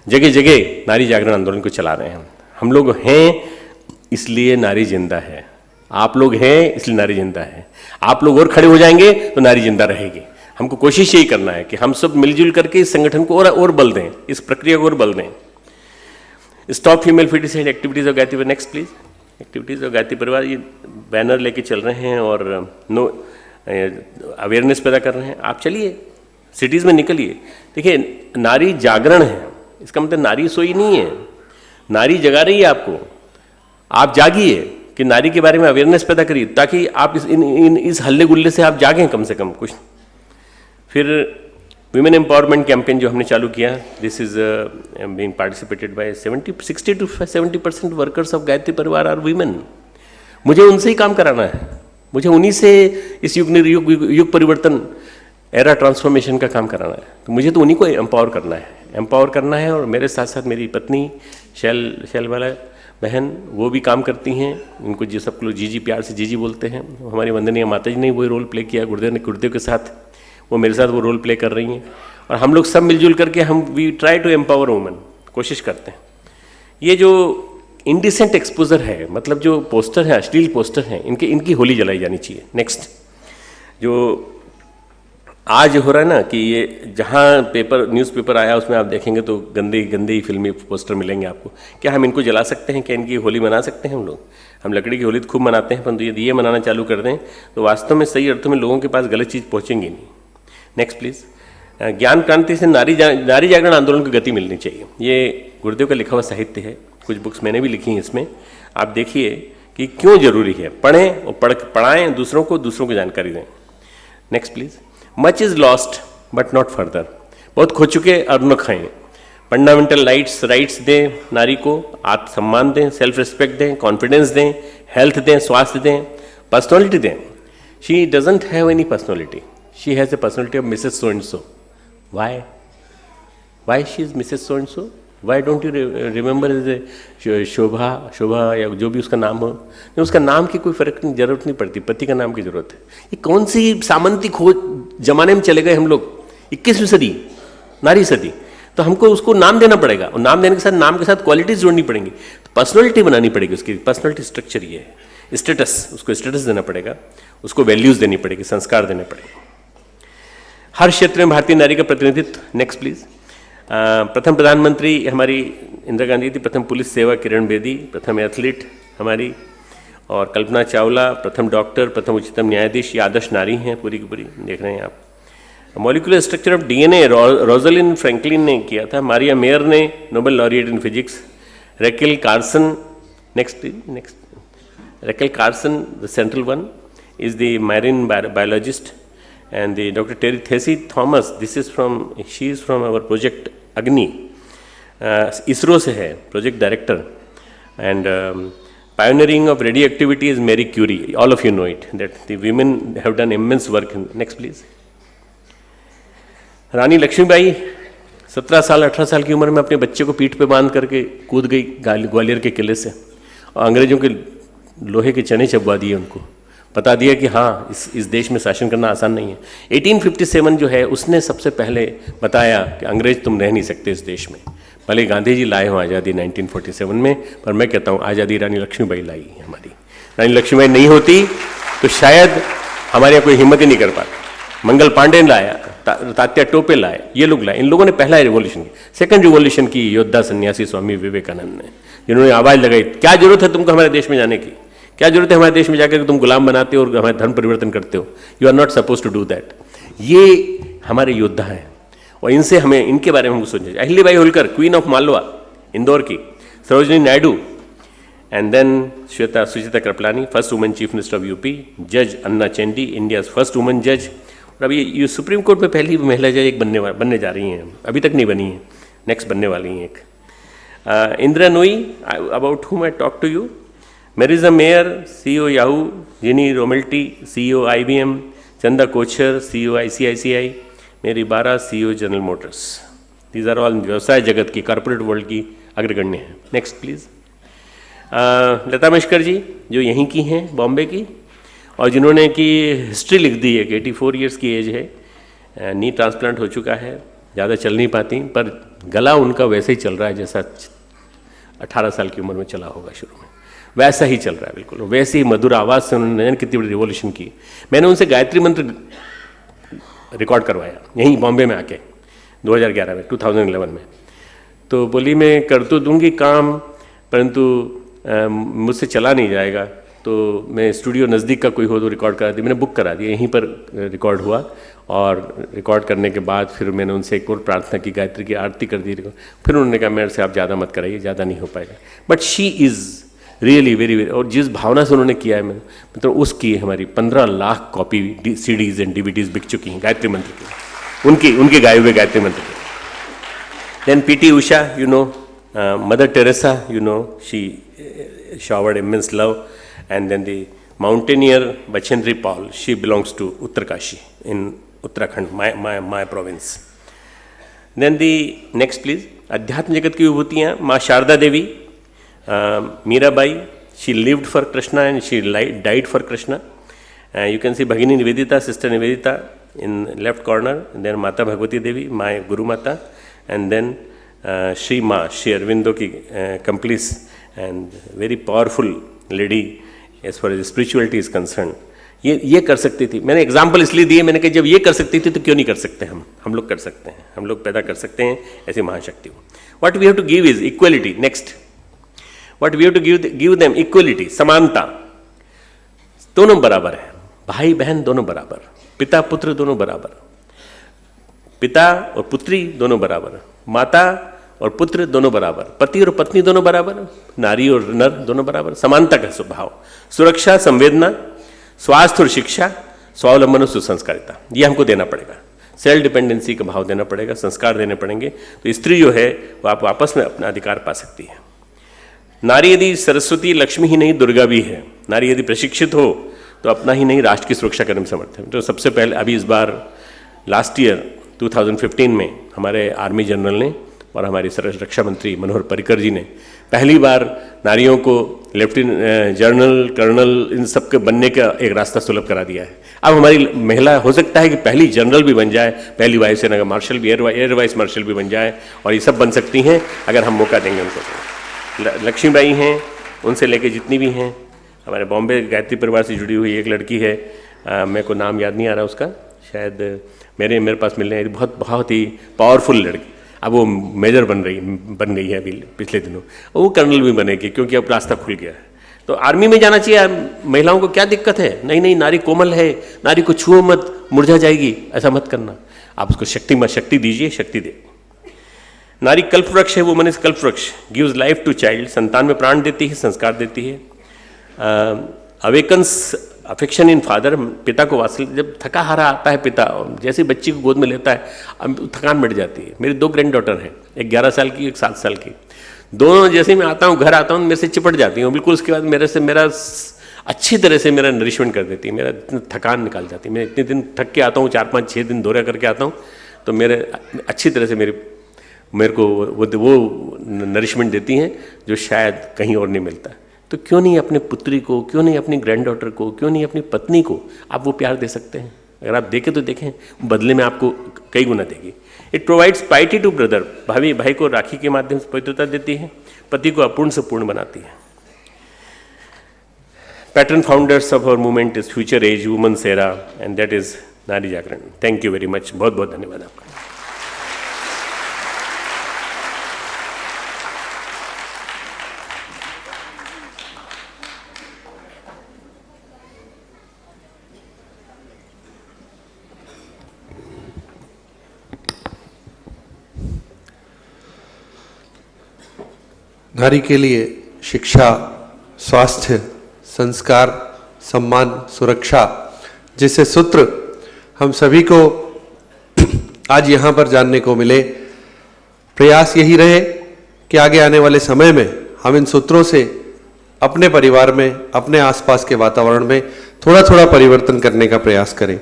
जगह जगह नारी जागरण आंदोलन को चला रहे हैं। हम लोग हैं इसलिए नारी जिंदा है, आप लोग हैं इसलिए नारी जिंदा है। आप लोग और खड़े हो जाएंगे तो नारी जिंदा रहेगी। हमको कोशिश यही करना है कि हम सब मिलजुल करके इस संगठन को और बल दें, इस प्रक्रिया को और बल दें। Stop female feticide activities of Gayatri Parivar. Next please. Activities of Gayatri Parivar, ये बैनर लेके चल रहे हैं और नो अवेयरनेस पैदा कर रहे हैं। आप चलिए सिटीज़ में निकलिए। देखिए, नारी जागरण है, इसका मतलब नारी सोई नहीं है, नारी जगा रही है आपको। आप जागिए कि नारी के बारे में अवेयरनेस पैदा करिए, ताकि आप इस हल्ले गुल्ले से आप जागें कम से कम कुछ। फिर विमेन एम्पावरमेंट कैंपेन जो हमने चालू किया, this is being participated by 60 to 70% workers of Gayatri Pariwar are women. मुझे उनसे ही काम कराना है, मुझे उन्हीं से इस युग परिवर्तन एरा ट्रांसफॉर्मेशन का काम कराना है। तो मुझे तो उन्हीं को एम्पावर करना है। और मेरे साथ साथ मेरी पत्नी शैल वाला बहन, वो भी काम करती हैं। उनको जो सब लोग जीजी प्यार से जीजी बोलते हैं, हमारी वंदनीय माता जी ने वही रोल प्ले किया गुरुदेव के साथ, वो मेरे साथ वो रोल प्ले कर रही हैं। और हम लोग सब मिलजुल करके हम we try to empower women, कोशिश करते हैं। ये जो इंडिसेंट एक्सपोजर है, मतलब जो पोस्टर है, अश्लील पोस्टर हैं, इनकी होली जलाई जानी चाहिए। नेक्स्ट, जो आज हो रहा है ना कि ये जहाँ न्यूज़पेपर आया उसमें आप देखेंगे तो गंदे ही फिल्मी पोस्टर मिलेंगे आपको। क्या हम इनको जला सकते हैं? क्या इनकी होली मना सकते हैं हम लोग? हम लकड़ी की होली तो खूब मनाते हैं, परंतु यदि ये मनाना चालू कर दें तो वास्तव में सही अर्थों में लोगों के पास गलत चीज़ पहुँचेंगी नहीं। Next please. ज्ञान क्रांति से नारी जागरण आंदोलन को गति मिलनी चाहिए। ये गुरुदेव का लिखा हुआ साहित्य है, कुछ बुक्स मैंने भी लिखी हैं इसमें। आप देखिए कि क्यों जरूरी है, पढ़ें और पढ़ाएं दूसरों को जानकारी दें। Next please. Much is lost but not further. बहुत खो चुके और न खाएं। फंडामेंटल राइट्स दें नारी को, आत्मसम्मान दें, सेल्फ रिस्पेक्ट दें, कॉन्फिडेंस दें, हेल्थ दें, स्वास्थ्य दें, पर्सनैलिटी दें। She doesn't have any personality, she has a personality of Mrs so and so. Why she is Mrs so and so? Why don't you remember is Shobha या जो भी उसका नाम हो? उसका नाम की कोई फर्क नहीं, जरूरत नहीं पड़ती, पति का नाम की जरूरत है। ये कौन सी सामंती खोज जमाने में चले गए हम लोग, 21वीं सदी, नारी सदी। तो हमको उसको नाम देना पड़ेगा, और नाम देने के साथ क्वालिटीज जोड़नी पड़ेंगी, तो पर्सनैलिटी बनानी पड़ेगी। उसकी पर्सनैलिटी स्ट्रक्चर ये है, स्टेटस, उसको स्टेटस देना पड़ेगा, उसको वैल्यूज देनी पड़ेगी, संस्कार देने पड़ेंगे। हर क्षेत्र में भारतीय नारी का प्रतिनिधित्व। Next please. प्रथम प्रधानमंत्री हमारी इंदिरा गांधी थी, प्रथम पुलिस सेवा किरण बेदी, प्रथम एथलीट हमारी, और कल्पना चावला प्रथम डॉक्टर, प्रथम उच्चतम न्यायाधीश। ये आदर्श नारी हैं पूरी की पूरी, देख रहे हैं आप। Molecular structure of DNA Rosalind Franklin ने किया था। मारिया मेयर ने Nobel laureate in physics. Rachel Carson, next Rachel Carson the central one is the marine biologist, and the Dr. Tessie Thomas, she is from our project Agni, ISRO से है project director, and pioneering of radioactivity is Marie Curie. All of you know it, that the women have done immense work. Next please. रानी लक्ष्मीबाई 17 साल 18 साल की उम्र में अपने बच्चे को पीठ पे बांध करके कूद गई ग्वालियर के किले से, और अंग्रेजों के लोहे के चने चबवा दिए, उनको बता दिया कि हाँ इस देश में शासन करना आसान नहीं है। 1857 जो है उसने सबसे पहले बताया कि अंग्रेज तुम रह नहीं सकते इस देश में। भले गांधी जी लाए हों आज़ादी 1947 में, पर मैं कहता हूँ आज़ादी रानी लक्ष्मीबाई लाई है हमारी। रानी लक्ष्मीबाई नहीं होती तो शायद हमारे यहाँ कोई हिम्मत ही नहीं कर पाता। मंगल पांडे लाया, तात्या टोपे लाए, ये लोग लाए, इन लोगों ने पहला रिवॉल्यूशन की। सेकंड रिवॉल्यूशन की योद्धा सन्यासी स्वामी विवेकानंद ने, जिन्होंने आवाज़ लगाई क्या जरूरत है तुमको हमारे देश में जाने की, क्या जरूरत है हमारे देश में जाकर तुम गुलाम बनाते हो और हमारे धर्म परिवर्तन करते हो, you are not suppose to do that. ये हमारे योद्धा हैं और इनसे हमें, इनके बारे में हमको सोचना चाहिए। अहिल्याबाई होलकर, क्वीन ऑफ मालवा, इंदौर की। Sarojini Naidu, and then Suchita Kripalani, first women chief minister of UP. जज अन्ना चेंडी, इंडिया फर्स्ट वुमेन जज। और अभी ये सुप्रीम कोर्ट में पहली महिला जज एक बनने जा रही हैं, अभी तक नहीं बनी है, नेक्स्ट बनने वाली हैं एक। Indira Nooyi, about whom I talk to you. Marisa Mayer, CEO Yahoo, Ginny Romelty, CEO IBM, Chanda Kochhar, CEO ICICI, Mary Bara, CEO General Motors. These are all व्यवसाय जगत की, कॉर्पोरेट वर्ल्ड की अग्रगण्य हैं। Next please. लता मंगेशकर जी जो यहीं की हैं, बॉम्बे की, और जिन्होंने की हिस्ट्री लिख दी है कि 84 ईयर्स की एज है, नी ट्रांसप्लांट हो चुका है, ज़्यादा चल नहीं पाती, पर गला उनका वैसे ही चल रहा है जैसा 18 साल की उम्र में चला होगा शुरू में, वैसा ही चल रहा है बिल्कुल। वैसे ही मधुर आवाज़ से उन्होंने कितनी बड़ी रिवॉल्यूशन की। मैंने उनसे गायत्री मंत्र रिकॉर्ड करवाया यहीं बॉम्बे में आके 2011 में, 2011 में। तो बोली मैं कर तो दूंगी काम, परंतु मुझसे चला नहीं जाएगा, तो मैं स्टूडियो नज़दीक का कोई हो तो रिकॉर्ड करा दी। मैंने बुक करा दिया, यहीं पर रिकॉर्ड हुआ, और रिकॉर्ड करने के बाद फिर मैंने उनसे एक और प्रार्थना की, गायत्री की आरती कर दी। फिर उन्होंने कहा मेरे से आप ज़्यादा मत कराइए, ज़्यादा नहीं हो पाएगा। But she is really very very, और जिस भावना से उन्होंने किया है, मतलब उसकी हमारी 15 lakh copy CDs and DVDs बिक चुकी हैं गायत्री मंत्र की, उनके गाए हुए गायत्री मंत्र के। Then PT Usha, you know, Mother Teresa, you know, she showered immense love, and then the mountaineer Bachendri Paul, she belongs to Uttarkashi in Uttarakhand, my province. Then the next please, अध्यात्म जगत की विभूतियाँ, माँ शारदा देवी, Mirabai, she lived for Krishna and she died for Krishna. You can see Bhagini Nivedita, Sister Nivedita in left corner, and then Mata Bhagwati Devi, my Guru Mata, and then Shri Ma, Shri Aurobindo ki accomplice and very powerful lady as far as spirituality is concerned. ये कर सकती थी। मैंने example इसलिए दिए, मैंने कहा जब ये कर सकती थी तो क्यों नहीं कर सकते हम लोग कर सकते हैं, हम लोग पैदा कर सकते हैं ऐसी महाशक्ति को। What we have to give is equality. Next, what we have to give them equality, समानता। दोनों बराबर है, भाई बहन दोनों बराबर, पिता पुत्र दोनों बराबर, पिता और पुत्री दोनों बराबर, माता और पुत्र दोनों बराबर, पति और पत्नी दोनों बराबर, नारी और नर दोनों बराबर, समानता का स्वभाव, सुरक्षा, संवेदना, स्वास्थ्य और शिक्षा, स्वावलंबन और सुसंस्कारिता, ये हमको देना पड़ेगा। सेल्फ डिपेंडेंसी का भाव देना पड़ेगा, संस्कार देने पड़ेंगे, तो स्त्री जो है वो आप आपस में अपना अधिकार पा सकती है। नारी यदि सरस्वती लक्ष्मी ही नहीं दुर्गा भी है। नारी यदि प्रशिक्षित हो तो अपना ही नहीं राष्ट्र की सुरक्षा करने में समर्थ है। तो सबसे पहले अभी इस बार लास्ट ईयर 2015 में हमारे आर्मी जनरल ने और हमारी रक्षा मंत्री मनोहर पर्रिकर जी ने पहली बार नारियों को लेफ्टिनेंट जनरल, कर्नल, इन सब के बनने का एक रास्ता सुलभ करा दिया है। अब हमारी महिला हो सकता है कि पहली जनरल भी बन जाए, पहली वायुसेना का मार्शल भी, एयर वाइस मार्शल भी बन जाए, और ये सब बन सकती हैं अगर हम मौका देंगे उनको। लक्ष्मीबाई हैं, उनसे लेके जितनी भी हैं, हमारे बॉम्बे गायत्री परिवार से जुड़ी हुई एक लड़की है, मेरे को नाम याद नहीं आ रहा उसका, शायद मेरे पास मिलने, बहुत ही पावरफुल लड़की। अब वो मेजर बन गई है अभी पिछले दिनों, वो कर्नल भी बनेगी क्योंकि अब रास्ता खुल गया है। तो आर्मी में जाना चाहिए। महिलाओं को क्या दिक्कत है? नहीं नहीं, नारी कोमल है, नारी को छुओ मत, मुरझा जाएगी, ऐसा मत करना। आप उसको शक्ति दीजिए, शक्ति दे। नारी कल्पवृक्ष है, वुमन इज कल्पवृक्ष, गिव्स लाइफ टू चाइल्ड, संतान में प्राण देती है, संस्कार देती है। अवेकन्स अफेक्शन इन फादर, पिता को वात्सल्य, जब थका हारा आता है पिता, जैसे बच्ची को गोद में लेता है अब थकान मिट जाती है। मेरी 2 ग्रैंड डॉटर हैं, एक 11 साल की, एक 7 साल की। दोनों जैसे मैं आता हूँ, घर आता हूँ, मेरे से चिपट जाती हूँ बिल्कुल। उसके बाद मेरा अच्छी तरह से मेरा नरिशमेंट कर देती है, मेरा थकान निकाल जाती है। मैं इतने दिन थक के आता हूँ, 4-5-6 दिन दौरा करके आता हूँ, तो मेरे अच्छी तरह से मेरे को वो नरिशमेंट देती हैं जो शायद कहीं और नहीं मिलता। तो क्यों नहीं अपने पुत्री को, क्यों नहीं अपनी ग्रैंड डॉटर को, क्यों नहीं अपनी पत्नी को आप वो प्यार दे सकते हैं? अगर आप देखें तो देखें, बदले में आपको कई गुना देगी। It provides piety to brother, भाई को राखी के माध्यम से पवित्रता देती है, पति को अपूर्ण से पूर्ण बनाती है। Pattern founders of our movement is future age woman era and that is नारी जागरण। थैंक यू वेरी मच, बहुत बहुत धन्यवाद आपका। नारी के लिए शिक्षा, स्वास्थ्य, संस्कार, सम्मान, सुरक्षा जैसे सूत्र हम सभी को आज यहाँ पर जानने को मिले। प्रयास यही रहे कि आगे आने वाले समय में हम इन सूत्रों से अपने परिवार में, अपने आसपास के वातावरण में थोड़ा थोड़ा परिवर्तन करने का प्रयास करें।